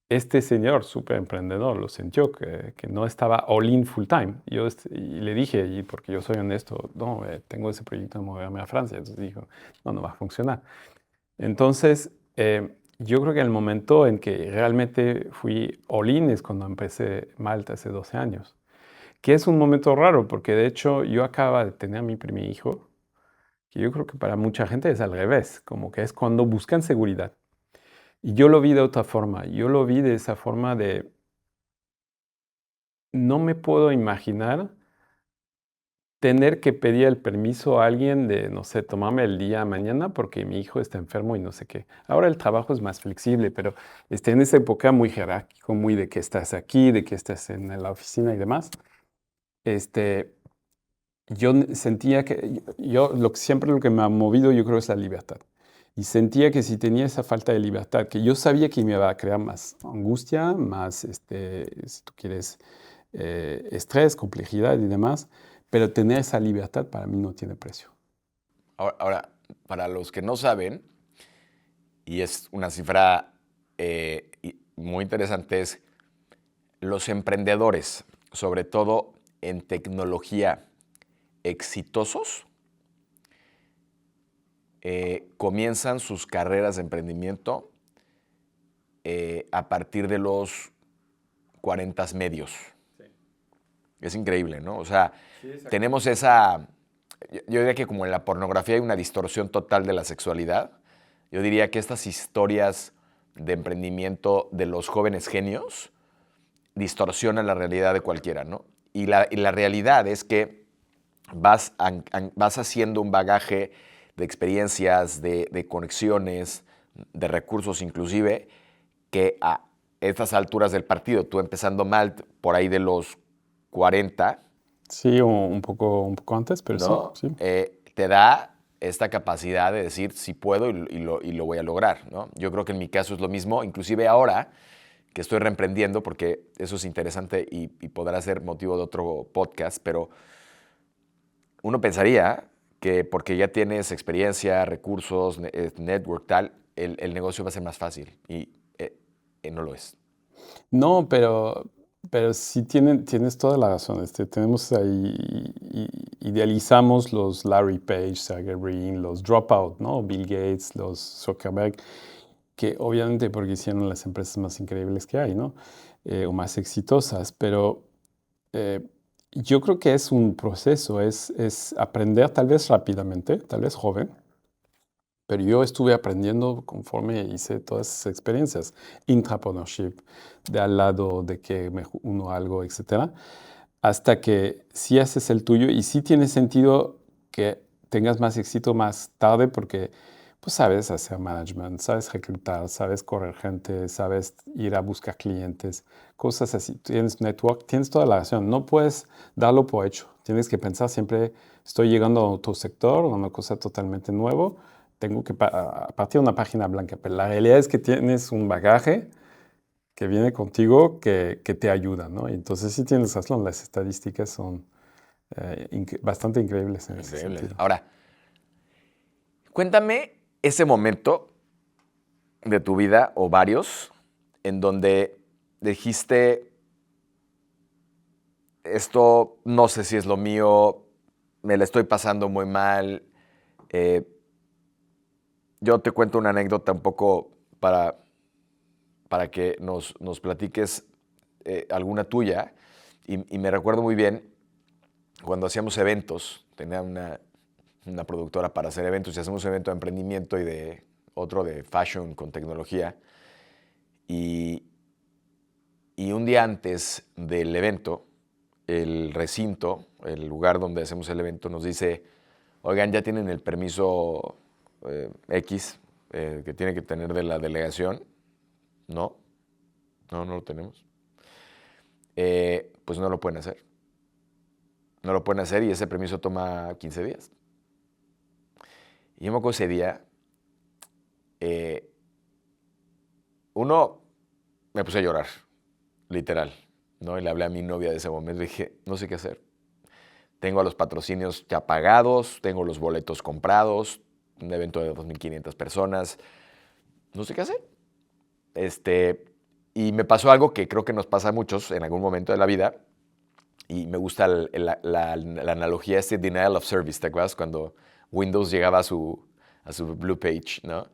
este señor, súper emprendedor, lo sintió que no estaba all in full time. Y le dije, y porque yo soy honesto, no, tengo ese proyecto de moverme a Francia. Entonces dijo, no, no va a funcionar. Entonces, yo creo que el momento en que realmente fui all in es cuando empecé Malta hace 12 años, que es un momento raro, porque de hecho yo acababa de tener a mi primer hijo, que yo creo que para mucha gente es al revés, como que es cuando buscan seguridad. Y yo lo vi de otra forma. Yo lo vi de esa forma de, no me puedo imaginar tener que pedir el permiso a alguien de, no sé, tomarme el día mañana porque mi hijo está enfermo y no sé qué. Ahora el trabajo es más flexible, pero en esa época muy jerárquico, muy de que estás aquí, de que estás en la oficina y demás. Este, sentía que, siempre lo que me ha movido yo creo es la libertad. Y sentía que si tenía esa falta de libertad, que yo sabía que me iba a crear más angustia, más, si tú quieres, estrés, complejidad y demás, pero tener esa libertad para mí no tiene precio. Ahora, para los que no saben, y es una cifra muy interesante, es los emprendedores, sobre todo en tecnología, exitosos, comienzan sus carreras de emprendimiento a partir de los 40 medios. Sí. Es increíble, ¿no? O sea, sí, tenemos esa... Yo diría que como en la pornografía hay una distorsión total de la sexualidad, yo diría que estas historias de emprendimiento de los jóvenes genios distorsionan la realidad de cualquiera, ¿no? Y la realidad es que vas haciendo un bagaje de experiencias, de conexiones, de recursos inclusive, que a estas alturas del partido, tú empezando mal por ahí de los 40, Sí, un poco antes, pero ¿no? sí, sí. Te da esta capacidad de decir si puedo y lo voy a lograr, ¿no? Yo creo que en mi caso es lo mismo, inclusive ahora que estoy reemprendiendo, porque eso es interesante y podrá ser motivo de otro podcast, pero uno pensaría que porque ya tienes experiencia, recursos, network, tal, el negocio va a ser más fácil y no lo es. No, pero sí tienes toda la razón. Tenemos ahí, idealizamos los Larry Page, Sergey Brin, los Dropout, ¿no? Bill Gates, los Zuckerberg, que obviamente porque hicieron las empresas más increíbles que hay, ¿no? O más exitosas, pero eh, yo creo que es un proceso, es aprender tal vez rápidamente, tal vez joven, pero yo estuve aprendiendo conforme hice todas esas experiencias, intrapreneurship, de al lado, de que me uno algo, etcétera, hasta que sí haces el tuyo y sí tiene sentido que tengas más éxito más tarde porque pues sabes hacer management, sabes reclutar, sabes correr gente, sabes ir a buscar clientes, cosas así. Tienes network, tienes toda la razón. No puedes darlo por hecho. Tienes que pensar siempre, estoy llegando a otro sector, a una cosa totalmente nuevo. Tengo que partir de una página blanca, pero la realidad es que tienes un bagaje que viene contigo que te ayuda, ¿no? Y entonces sí tienes razón, las estadísticas son bastante increíbles en ese Increíble. sentido. Ahora, cuéntame ese momento de tu vida, o varios, en donde dijiste, esto no sé si es lo mío, me la estoy pasando muy mal. Eh, yo te cuento una anécdota un poco para que nos platiques alguna tuya. Y me recuerdo muy bien cuando hacíamos eventos, tenía una productora para hacer eventos y hacemos un evento de emprendimiento y de otro de fashion con tecnología. Y, y un día antes del evento, el recinto, el lugar donde hacemos el evento, nos dice, oigan, ya tienen el permiso X que tiene que tener de la delegación. No, no lo tenemos. Pues no lo pueden hacer. No lo pueden hacer y ese permiso toma 15 días. Y yo me acuerdo ese día, eh, uno, me puse a llorar, literal, ¿no? Y le hablé a mi novia de ese momento y dije, no sé qué hacer. Tengo a los patrocinios ya pagados, tengo los boletos comprados, un evento de 2.500 personas, no sé qué hacer. Y me pasó algo que creo que nos pasa a muchos en algún momento de la vida, y me gusta la analogía, este denial of service, ¿te acuerdas? Cuando Windows llegaba a su Blue Page, ¿no?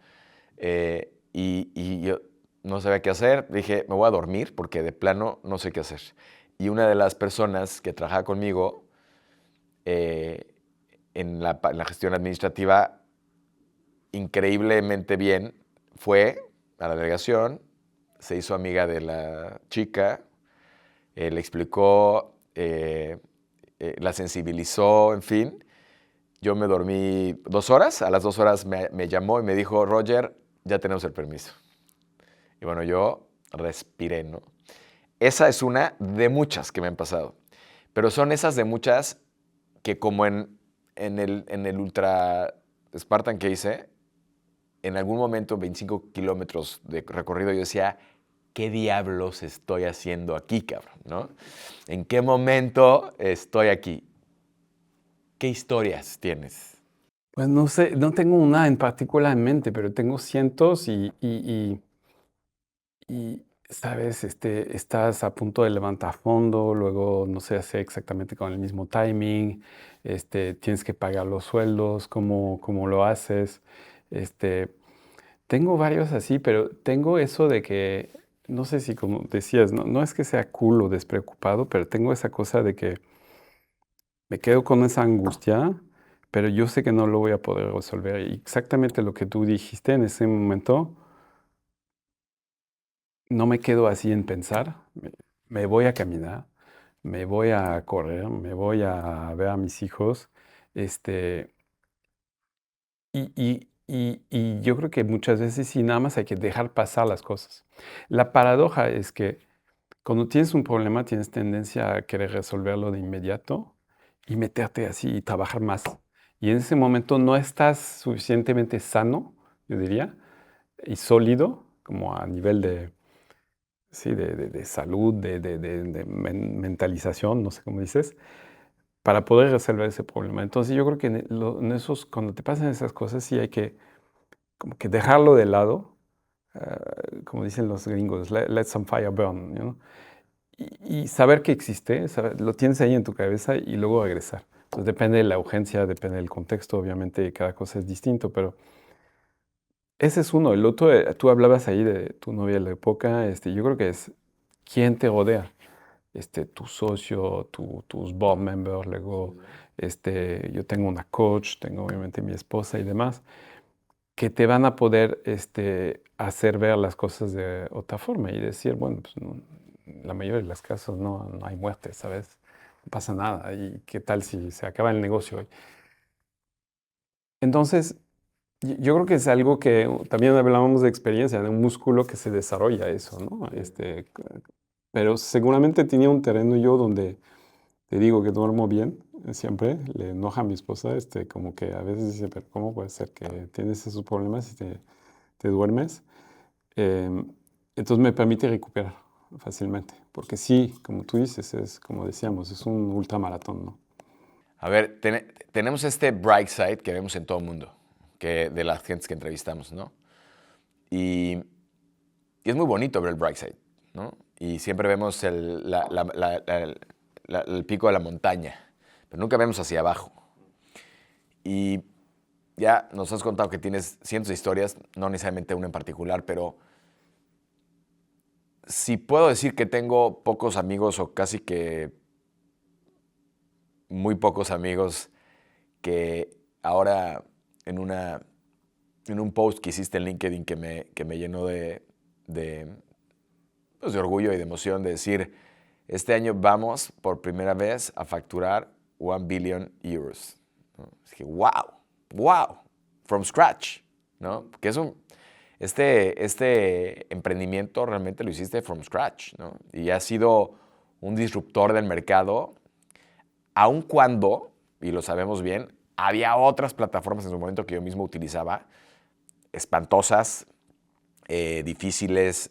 Y yo no sabía qué hacer, dije, me voy a dormir porque de plano no sé qué hacer. Y una de las personas que trabajaba conmigo eh, en la gestión administrativa, increíblemente bien, fue a la delegación, se hizo amiga de la chica, le explicó, la sensibilizó, en fin. Yo me dormí 2 horas, a las 2 horas me llamó y me dijo, Roger, ya tenemos el permiso. Y bueno, yo respiré, ¿no? Esa es una de muchas que me han pasado, pero son esas de muchas que como en el Ultra Spartan que hice, en algún momento, 25 kilómetros de recorrido, yo decía, ¿qué diablos estoy haciendo aquí, cabrón? ¿No? ¿En qué momento estoy aquí? ¿Qué historias tienes? Pues no sé, no tengo una en particular en mente, pero tengo cientos y, sabes, estás a punto de levantar fondo, luego no se hace exactamente con el mismo timing, tienes que pagar los sueldos, cómo lo haces. Este, Tengo varios así, pero tengo eso de que, no sé si como decías, no es que sea cool o despreocupado, pero tengo esa cosa de que me quedo con esa angustia, pero yo sé que no lo voy a poder resolver. Y exactamente lo que tú dijiste en ese momento, no me quedo así en pensar, me voy a caminar, me voy a correr, me voy a ver a mis hijos, este, y yo creo que muchas veces sí, nada más hay que dejar pasar las cosas. La paradoja es que cuando tienes un problema tienes tendencia a querer resolverlo de inmediato y meterte así y trabajar más. Y en ese momento no estás suficientemente sano, yo diría, y sólido, como a nivel de, sí, de salud, de mentalización, no sé cómo dices, para poder resolver ese problema. Entonces yo creo que en esos, cuando te pasan esas cosas sí hay que como que dejarlo de lado, como dicen los gringos, let some fire burn, you know? Y saber que existe, lo tienes ahí en tu cabeza y luego regresar. Entonces depende de la urgencia, depende del contexto, obviamente cada cosa es distinto, pero ese es uno. El otro, tú hablabas ahí de tu novia de la época, yo creo que es quién te rodea. Tu socio, tus board members, luego yo tengo una coach, tengo obviamente mi esposa y demás, que te van a poder hacer ver las cosas de otra forma y decir, bueno, pues en la mayoría de los casos no hay muerte, ¿sabes? No pasa nada. ¿Y qué tal si se acaba el negocio hoy? Entonces, yo creo que es algo que también hablábamos de experiencia, de un músculo que se desarrolla eso, ¿no? Pero seguramente tenía un terreno yo donde te digo que duermo bien, siempre. Le enoja a mi esposa, como que a veces dice, pero ¿cómo puede ser que tienes esos problemas y te duermes? Em, entonces me permite recuperar fácilmente, porque sí, como tú dices, es como decíamos, es un ultramaratón, ¿no? A ver, tenemos este bright side que vemos en todo el mundo, de las gentes que entrevistamos, ¿no? Y es muy bonito ver el bright side, ¿no? Y siempre vemos el pico de la montaña, pero nunca vemos hacia abajo. Y ya nos has contado que tienes cientos de historias, no necesariamente una en particular, pero si puedo decir que tengo pocos amigos o casi que muy pocos amigos que ahora en, en un post que hiciste en LinkedIn que me llenó pues de orgullo y de emoción de decir, este año vamos por primera vez a facturar 1 billion euros. ¿No? Dije, wow, from scratch, ¿no? Que es este emprendimiento realmente lo hiciste from scratch, ¿no? Y ha sido un disruptor del mercado, aun cuando, y lo sabemos bien, había otras plataformas en su momento que yo mismo utilizaba, espantosas, difíciles,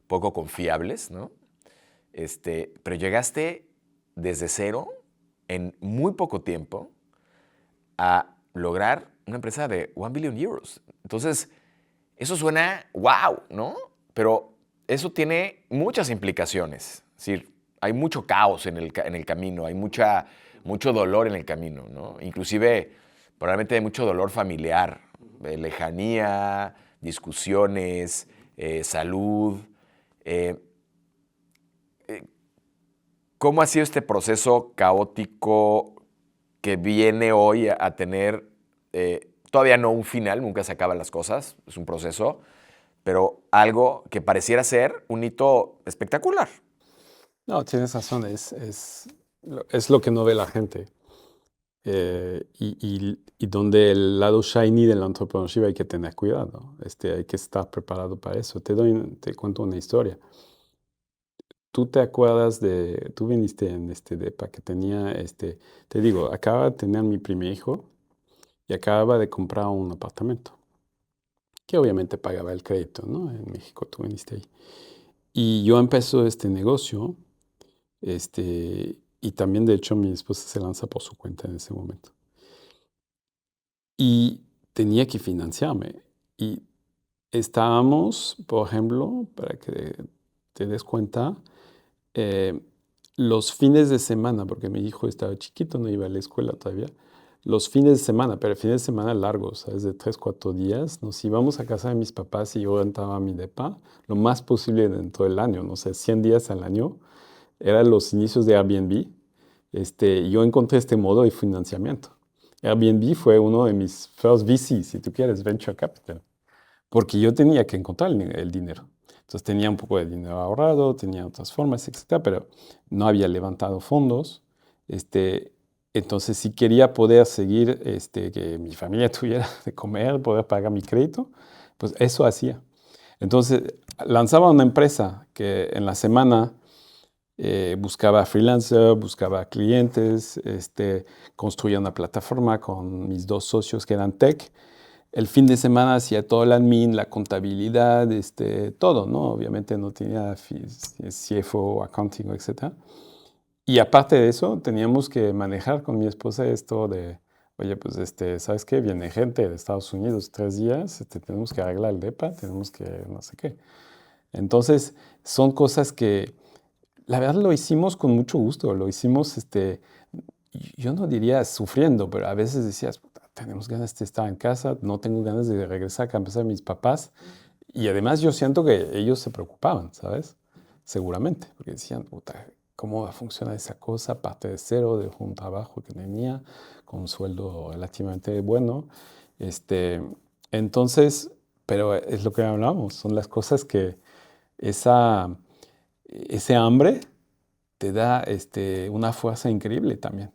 poco confiables, ¿no? Pero llegaste desde cero, en muy poco tiempo, a lograr una empresa de 1 billion euros. Entonces, eso suena wow, ¿no? Pero eso tiene muchas implicaciones. Es decir, hay mucho caos en el camino, hay mucho dolor en el camino, ¿no? Inclusive, probablemente hay mucho dolor familiar, lejanía, discusiones, salud. Eh, ¿Cómo ha sido este proceso caótico que viene hoy a tener, todavía no un final, nunca se acaban las cosas, es un proceso, pero algo que pareciera ser un hito espectacular? No, tienes razón, es lo que no ve la gente. Y donde el lado shiny del entrepreneurship hay que tener cuidado, hay que estar preparado para eso. Te cuento una historia. Tú te acuerdas tú viniste en este depa que tenía, te digo, acababa de tener mi primer hijo y acababa de comprar un apartamento, que obviamente pagaba el crédito, ¿no? En México tú viniste ahí. Y yo empezó este negocio, y también de hecho mi esposa se lanza por su cuenta en ese momento. Y tenía que financiarme. Y estábamos, por ejemplo, para que te des cuenta, eh, los fines de semana, porque mi hijo estaba chiquito, no iba a la escuela todavía, los fines de semana, pero fines de semana largos, ¿sabes? De 3, 4 días, nos íbamos a casa de mis papás y yo rentaba mi depa lo más posible dentro del año, no sé, 100 días al año. Eran los inicios de Airbnb. Yo encontré este modo de financiamiento. Airbnb fue uno de mis first VCs, si tú quieres, Venture Capital, porque yo tenía que encontrar el dinero. Entonces tenía un poco de dinero ahorrado, tenía otras formas, etcétera, pero no había levantado fondos. Entonces, si quería poder seguir, que mi familia tuviera de comer, poder pagar mi crédito, pues eso hacía. Entonces, lanzaba una empresa que en la semana buscaba freelancer, buscaba clientes, construía una plataforma con mis dos socios que eran tech. El fin de semana hacía todo el admin, la contabilidad, todo, ¿no? Obviamente no tenía CFO, accounting, etc. Y aparte de eso, teníamos que manejar con mi esposa esto de oye, pues, ¿sabes qué? Viene gente de Estados Unidos 3 días, tenemos que arreglar el depa, tenemos que no sé qué. Entonces, son cosas que, la verdad, lo hicimos con mucho gusto, lo hicimos, yo no diría sufriendo, pero a veces decías: "Puta, tenemos ganas de estar en casa, no tengo ganas de regresar a casa de mis papás". Y además yo siento que ellos se preocupaban, ¿sabes? Seguramente, porque decían: "Puta, ¿cómo va a funcionar esa cosa? Parte de cero, de un trabajo que tenía, con un sueldo relativamente bueno". Este, entonces, pero es lo que hablamos, son las cosas que esa, ese hambre te da una fuerza increíble también.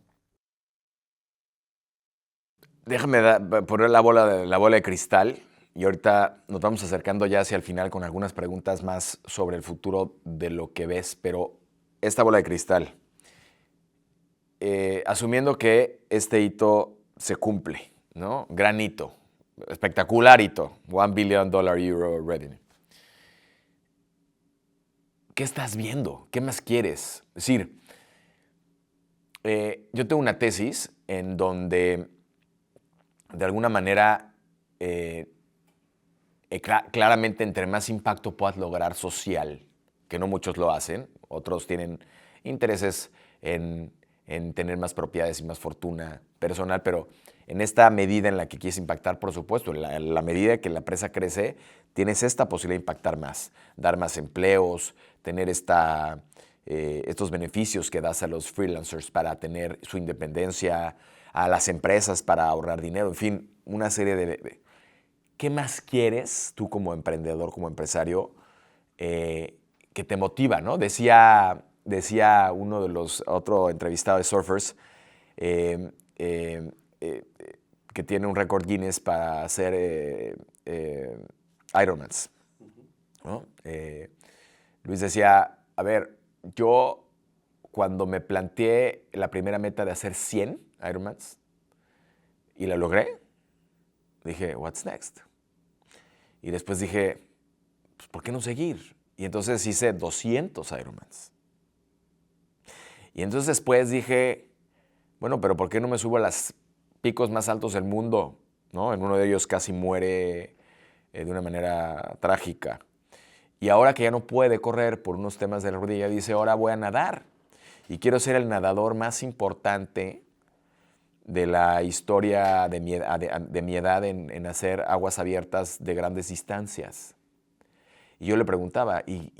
Déjame poner la bola de cristal y ahorita nos vamos acercando ya hacia el final con algunas preguntas más sobre el futuro de lo que ves, pero esta bola de cristal, asumiendo que este hito se cumple, ¿no? Gran hito, espectacular hito, $1 billion euro revenue. ¿Qué estás viendo? ¿Qué más quieres? Es decir, yo tengo una tesis en donde de alguna manera claramente entre más impacto puedas lograr social, que no muchos lo hacen, otros tienen intereses en tener más propiedades y más fortuna personal, pero en esta medida en la que quieres impactar, por supuesto, en la medida que la empresa crece, tienes esta posibilidad de impactar más, dar más empleos, tener estos beneficios que das a los freelancers para tener su independencia, a las empresas para ahorrar dinero, en fin, una serie de ¿qué más quieres tú como emprendedor, como empresario, que te motiva, ¿no? Decía uno de los, otro entrevistado de Surfers, eh, eh, eh, que tiene un récord Guinness para hacer Ironmans, ¿no? Luis decía, a ver, yo cuando me planteé la primera meta de hacer 100 Ironmans y la logré, dije, what's next? Y después dije, pues, ¿por qué no seguir? Y entonces hice 200 Ironmans. Y entonces después dije, bueno, pero ¿por qué no me subo a los picos más altos del mundo? ¿No? En uno de ellos casi muere de una manera trágica. Y ahora que ya no puede correr por unos temas de la rodilla, dice, ahora voy a nadar. Y quiero ser el nadador más importante de la historia de mi edad en hacer aguas abiertas de grandes distancias. Y yo le preguntaba, ¿y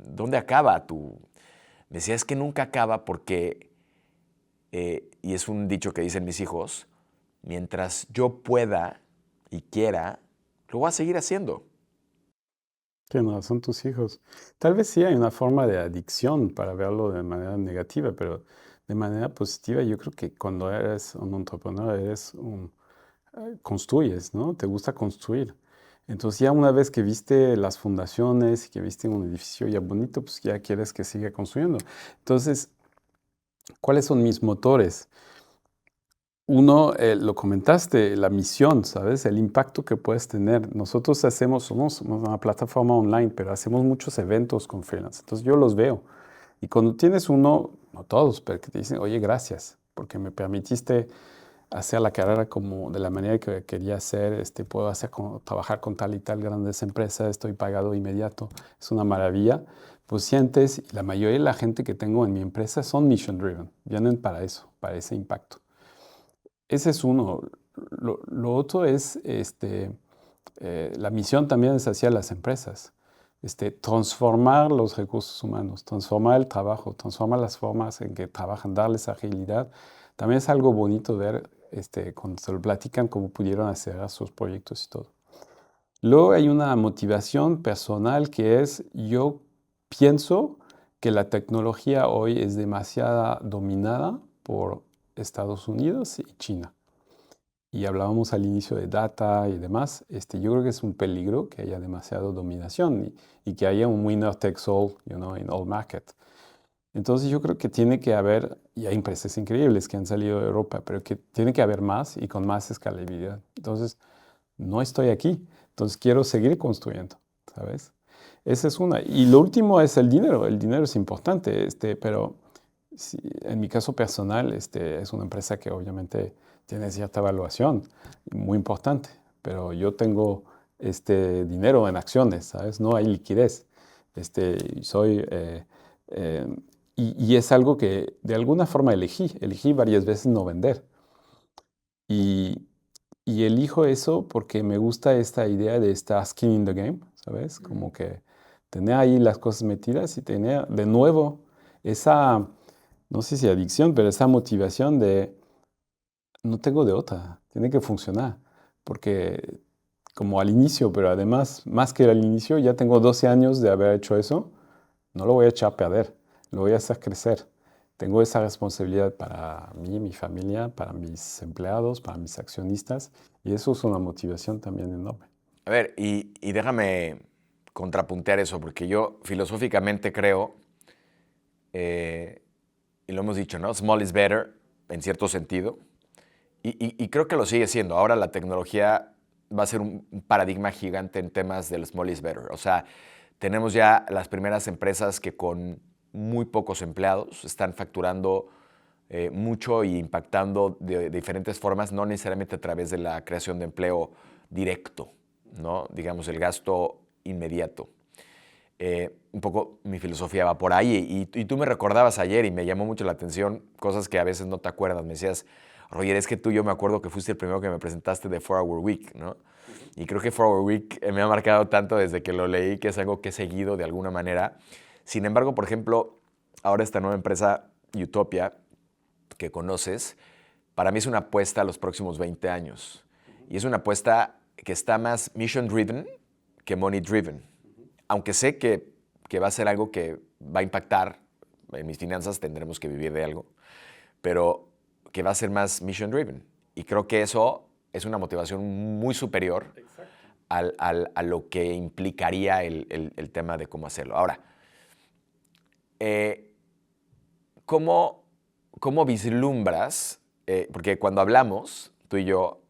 dónde acaba tu? Me decía, es que nunca acaba porque, y es un dicho que dicen mis hijos, mientras yo pueda y quiera, lo voy a seguir haciendo. Que no, son tus hijos. Tal vez sí hay una forma de adicción para verlo de manera negativa, pero de manera positiva yo creo que cuando eres un entrepreneur construyes, ¿no? Te gusta construir. Entonces ya una vez que viste las fundaciones y que viste un edificio ya bonito, pues ya quieres que siga construyendo. Entonces, ¿cuáles son mis motores? Uno, lo comentaste, la misión, ¿sabes? El impacto que puedes tener. Nosotros somos una plataforma online, pero hacemos muchos eventos con freelance. Entonces yo los veo. Y cuando tienes uno, no todos, pero que te dicen, oye, gracias, porque me permitiste hacer la carrera como de la manera que quería hacer, puedo trabajar con tal y tal grandes empresas, estoy pagado inmediato, es una maravilla. Pues sientes, y la mayoría de la gente que tengo en mi empresa son mission driven, vienen para eso, para ese impacto. Ese es uno. Lo otro es, la misión también es hacia las empresas. Transformar los recursos humanos, transformar el trabajo, transformar las formas en que trabajan, darles agilidad. También es algo bonito ver cuando se lo platican cómo pudieron hacer sus proyectos y todo. Luego hay una motivación personal que es, yo pienso que la tecnología hoy es demasiado dominada por Estados Unidos y China. Y hablábamos al inicio de data y demás. Yo creo que es un peligro que haya demasiada dominación y que haya un winner takes all, in all market. Entonces yo creo que tiene que haber, y hay empresas increíbles que han salido de Europa, pero que tiene que haber más y con más escalabilidad. Entonces, no estoy aquí, entonces quiero seguir construyendo, ¿sabes? Esa es una. Y lo último es el dinero es importante, pero en mi caso personal, es una empresa que obviamente tiene cierta evaluación muy importante, pero yo tengo dinero en acciones, ¿sabes? No hay liquidez. Soy, eh, y es algo que de alguna forma elegí varias veces no vender. Y, y elijo eso porque me gusta esta idea de estar skin in the game, ¿sabes? Como que tener ahí las cosas metidas y tener de nuevo esa, no sé si adicción, pero esa motivación de no tengo de otra, tiene que funcionar. Porque como al inicio, pero además, más que al inicio, ya tengo 12 años de haber hecho eso, no lo voy a echar a perder, lo voy a hacer crecer. Tengo esa responsabilidad para mí, mi familia, para mis empleados, para mis accionistas, y eso es una motivación también enorme. A ver, y déjame contrapuntear eso, porque yo filosóficamente creo, y lo hemos dicho, ¿no? Small is better, en cierto sentido. Y creo que lo sigue siendo. Ahora la tecnología va a ser un paradigma gigante en temas del small is better. O sea, tenemos ya las primeras empresas que con muy pocos empleados están facturando mucho y impactando de diferentes formas, no necesariamente a través de la creación de empleo directo, ¿no? Digamos, el gasto inmediato. Un poco mi filosofía va por ahí. Y tú me recordabas ayer y me llamó mucho la atención cosas que a veces no te acuerdas. Me decías, Roger, es que tú yo me acuerdo que fuiste el primero que me presentaste de 4-Hour Week, ¿no? Y creo que 4-Hour Week me ha marcado tanto desde que lo leí, que es algo que he seguido de alguna manera. Sin embargo, por ejemplo, ahora esta nueva empresa, Utopia, que conoces, para mí es una apuesta a los próximos 20 años. Y es una apuesta que está más mission driven que money driven. Aunque sé que va a ser algo que va a impactar en mis finanzas, tendremos que vivir de algo, pero que va a ser más mission driven. Y creo que eso es una motivación muy superior a lo que implicaría el tema de cómo hacerlo. Ahora, eh, ¿cómo, ¿cómo vislumbras? Porque cuando hablamos, tú y yo,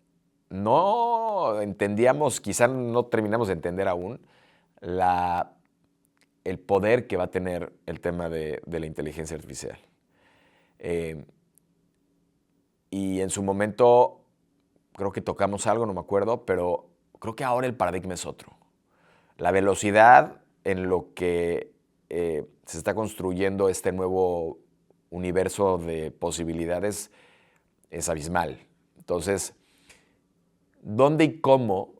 no entendíamos, quizá no terminamos de entender aún, la, el poder que va a tener el tema de la inteligencia artificial. Eh, y en su momento creo que tocamos algo, no me acuerdo, pero creo que ahora el paradigma es otro. La velocidad en lo que se está construyendo este nuevo universo de posibilidades es abismal. Entonces, ¿dónde y cómo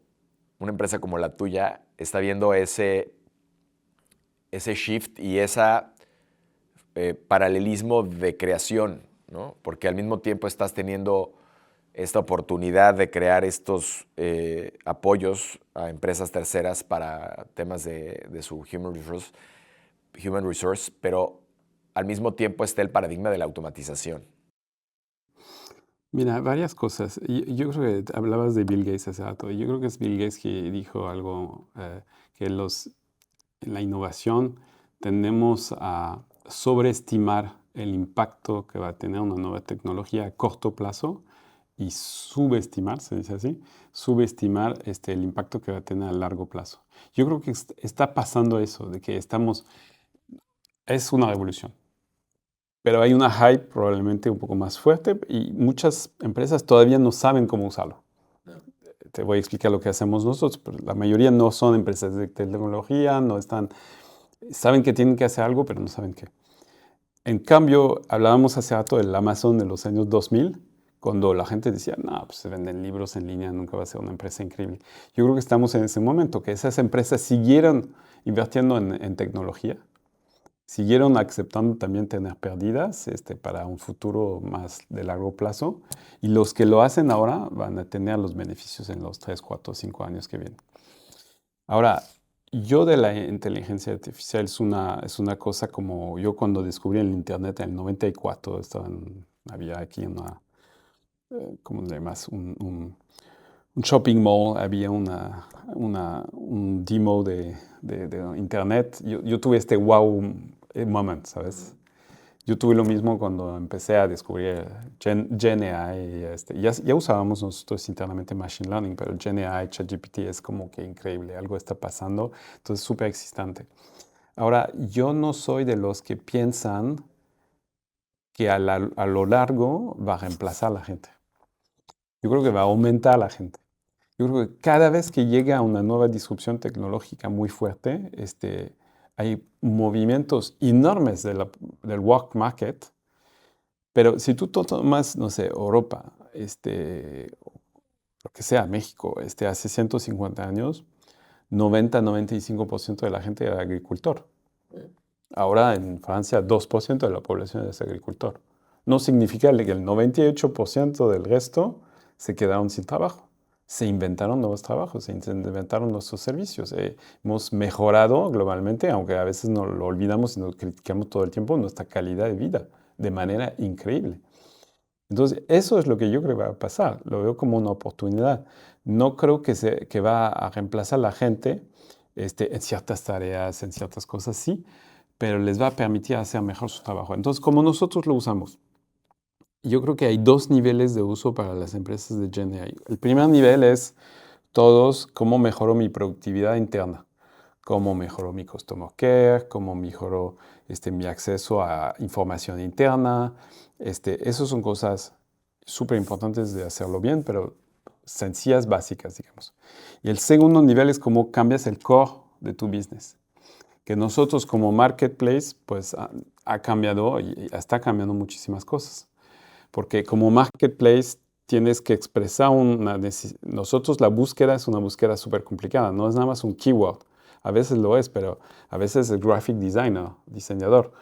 una empresa como la tuya está viendo ese shift y ese paralelismo de creación, ¿no? Porque al mismo tiempo estás teniendo esta oportunidad de crear estos apoyos a empresas terceras para temas de su human resource, pero al mismo tiempo está el paradigma de la automatización. Mira, varias cosas. Yo creo que hablabas de Bill Gates hace rato. Yo creo que es Bill Gates que dijo algo, que en la innovación tendemos a sobreestimar el impacto que va a tener una nueva tecnología a corto plazo y subestimar, se dice así, subestimar el impacto que va a tener a largo plazo. Yo creo que está pasando eso, de que es una revolución. Pero hay una hype probablemente un poco más fuerte y muchas empresas todavía no saben cómo usarlo. Te voy a explicar lo que hacemos nosotros, pero la mayoría no son empresas de tecnología, no están, saben que tienen que hacer algo, pero no saben qué. En cambio, hablábamos hace rato del Amazon de los años 2000, cuando la gente decía, no, pues se venden libros en línea, nunca va a ser una empresa increíble. Yo creo que estamos en ese momento, que esas empresas siguieron invirtiendo en tecnología, siguieron aceptando también tener pérdidas para un futuro más de largo plazo, y los que lo hacen ahora van a tener los beneficios en los 3, 4, 5 años que vienen. Ahora, yo de la inteligencia artificial es una cosa como yo cuando descubrí el Internet en el 94, había aquí ¿cómo le llamas? Un shopping mall, había un demo de Internet. Yo tuve este wow moment, ¿sabes? Yo tuve lo mismo cuando empecé a descubrir GenAI. Ya usábamos nosotros internamente Machine Learning, pero GenAI, ChatGPT es como que increíble, algo está pasando, entonces súper existente. Ahora, yo no soy de los que piensan que a lo largo va a reemplazar a la gente. Yo creo que va a aumentar a la gente. Yo creo que cada vez que llega una nueva disrupción tecnológica muy fuerte, hay movimientos enormes del work market, pero si tú tomas, no sé, Europa, lo que sea, México, hace 150 años, 90-95% de la gente era agricultor. Ahora en Francia 2% de la población es agricultor. No significa que el 98% del resto se quedaron sin trabajo. Se inventaron nuevos trabajos, se inventaron nuestros servicios. Hemos mejorado globalmente, aunque a veces no lo olvidamos y nos criticamos todo el tiempo, nuestra calidad de vida de manera increíble. Entonces, eso es lo que yo creo que va a pasar. Lo veo como una oportunidad. No creo que va a reemplazar a la gente en ciertas tareas, en ciertas cosas, sí, pero les va a permitir hacer mejor su trabajo. Entonces, como nosotros lo usamos, yo creo que hay dos niveles de uso para las empresas de GenAI. El primer nivel es todos cómo mejoro mi productividad interna, cómo mejoro mi customer care, cómo mejoro mi acceso a información interna. Esas son cosas súper importantes de hacerlo bien, pero sencillas, básicas, digamos. Y el segundo nivel es cómo cambias el core de tu business. Que nosotros como marketplace, pues ha cambiado y está cambiando muchísimas cosas. Porque como marketplace tienes que expresar una necesidad. Nosotros la búsqueda es una búsqueda súper complicada, no es nada más un keyword. A veces lo es, pero a veces es graphic designer, diseñador.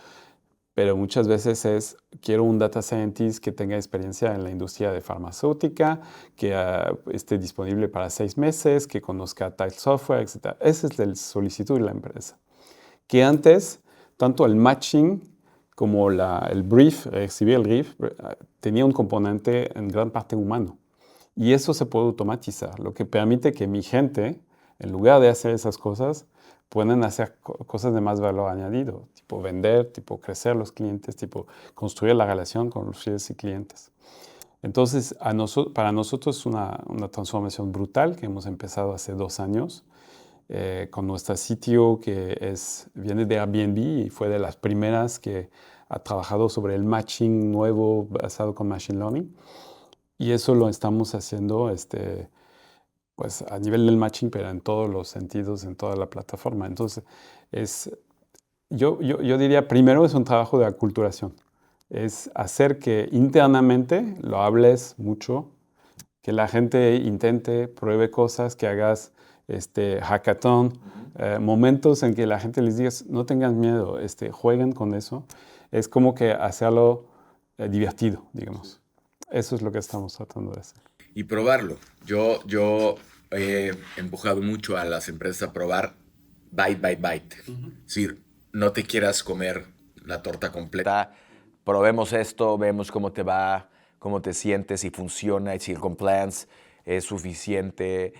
Pero muchas veces quiero un data scientist que tenga experiencia en la industria de farmacéutica, que esté disponible para 6 meses, que conozca tal software, etc. Esa es la solicitud de la empresa. Que antes, tanto el matching como el brief, recibir el brief, tenía un componente en gran parte humano. Y eso se puede automatizar, lo que permite que mi gente, en lugar de hacer esas cosas, puedan hacer cosas de más valor añadido, tipo vender, tipo crecer los clientes, tipo construir la relación con los fieles y clientes. Entonces, para nosotros es una transformación brutal que hemos empezado hace 2 años con nuestra sitio que viene de Airbnb y fue de las primeras que ha trabajado sobre el matching nuevo basado con Machine Learning. Y eso lo estamos haciendo pues, a nivel del matching, pero en todos los sentidos, en toda la plataforma. Entonces, yo diría, primero es un trabajo de aculturación. Es hacer que internamente lo hables mucho, que la gente intente, pruebe cosas, que hagas hackathon, momentos en que la gente les diga, no tengan miedo, jueguen con eso. Es como que hacerlo divertido, digamos. Eso es lo que estamos tratando de hacer. Y probarlo. Yo he empujado mucho a las empresas a probar bite by bite. Es decir, no te quieras comer la torta completa. Probemos esto, vemos cómo te va, cómo te sientes, si funciona, y si el compliance es suficiente.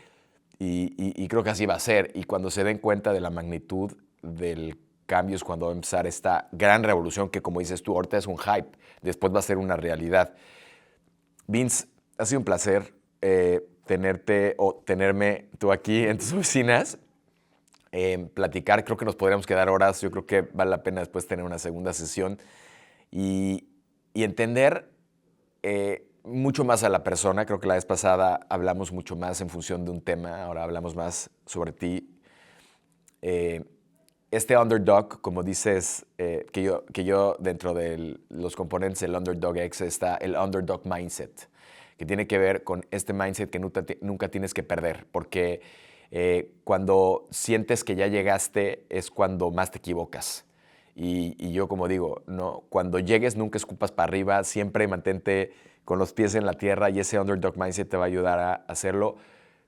Y creo que así va a ser. Y cuando se den cuenta de la magnitud del cambio es cuando va a empezar esta gran revolución que, como dices tú, ahorita es un hype. Después va a ser una realidad. Vince, ha sido un placer tenerte o tenerme tú aquí en tus oficinas. Platicar, creo que nos podríamos quedar horas. Yo creo que vale la pena después tener una segunda sesión y entender mucho más a la persona. Creo que la vez pasada hablamos mucho más en función de un tema, ahora hablamos más sobre ti. Este underdog, como dices, que yo dentro de los componentes del Underdog X está el underdog mindset, que tiene que ver con este mindset que nunca tienes que perder, porque cuando sientes que ya llegaste es cuando más te equivocas. Y yo, como digo, no, cuando llegues nunca escupas para arriba, siempre mantente con los pies en la tierra y ese underdog mindset te va a ayudar a hacerlo.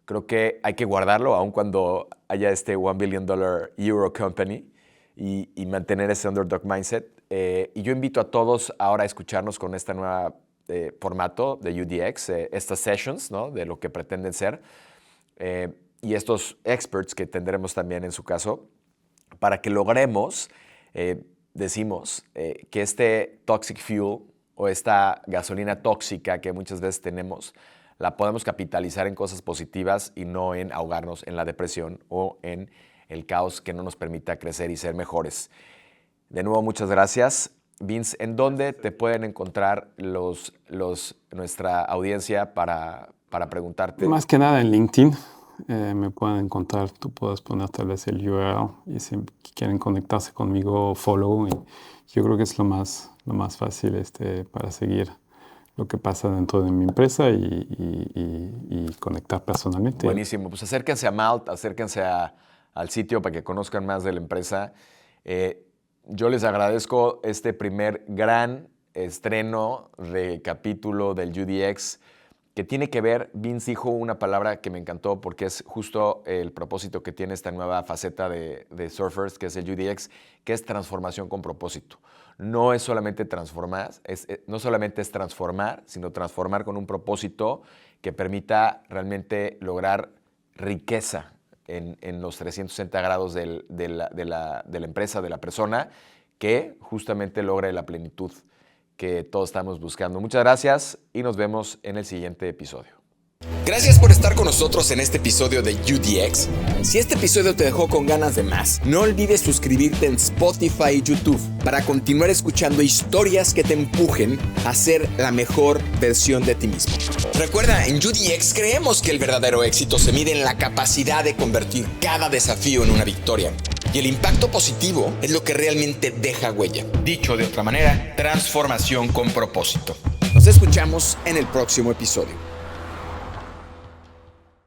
Creo que hay que guardarlo, aun cuando haya este $1 billion Euro Company, y mantener ese underdog mindset. Y yo invito a todos ahora a escucharnos con este nuevo formato de UDX, estas sessions, ¿no?, de lo que pretenden ser, y estos experts que tendremos también en su caso, para que logremos, decimos, que este toxic fuel o esta gasolina tóxica que muchas veces tenemos, la podemos capitalizar en cosas positivas y no en ahogarnos en la depresión o en el caos que no nos permita crecer y ser mejores. De nuevo, muchas gracias Vince, ¿en dónde te pueden encontrar nuestra audiencia para preguntarte? Más que nada en LinkedIn me pueden encontrar. Tú puedes poner tal vez el URL y si quieren conectarse conmigo, follow. Y yo creo que es lo más fácil para seguir lo que pasa dentro de mi empresa y conectar personalmente. Buenísimo. Pues acérquense a Malt, acérquense al sitio para que conozcan más de la empresa. Yo les agradezco este primer gran estreno de capítulo del UDX que tiene que ver, Vince dijo una palabra que me encantó porque es justo el propósito que tiene esta nueva faceta de Surfers, que es el UDX, que es transformación con propósito. No es solamente transformar, no solamente es transformar, sino transformar con un propósito que permita realmente lograr riqueza en los 360 grados de la empresa, de la persona, que justamente logre la plenitud que todos estamos buscando. Muchas gracias y nos vemos en el siguiente episodio. Gracias por estar con nosotros en este episodio de UDX. Si este episodio te dejó con ganas de más, no olvides suscribirte en Spotify y YouTube para continuar escuchando historias que te empujen a ser la mejor versión de ti mismo. Recuerda, en UDX creemos que el verdadero éxito se mide en la capacidad de convertir cada desafío en una victoria. Y el impacto positivo es lo que realmente deja huella. Dicho de otra manera, transformación con propósito. Nos escuchamos en el próximo episodio.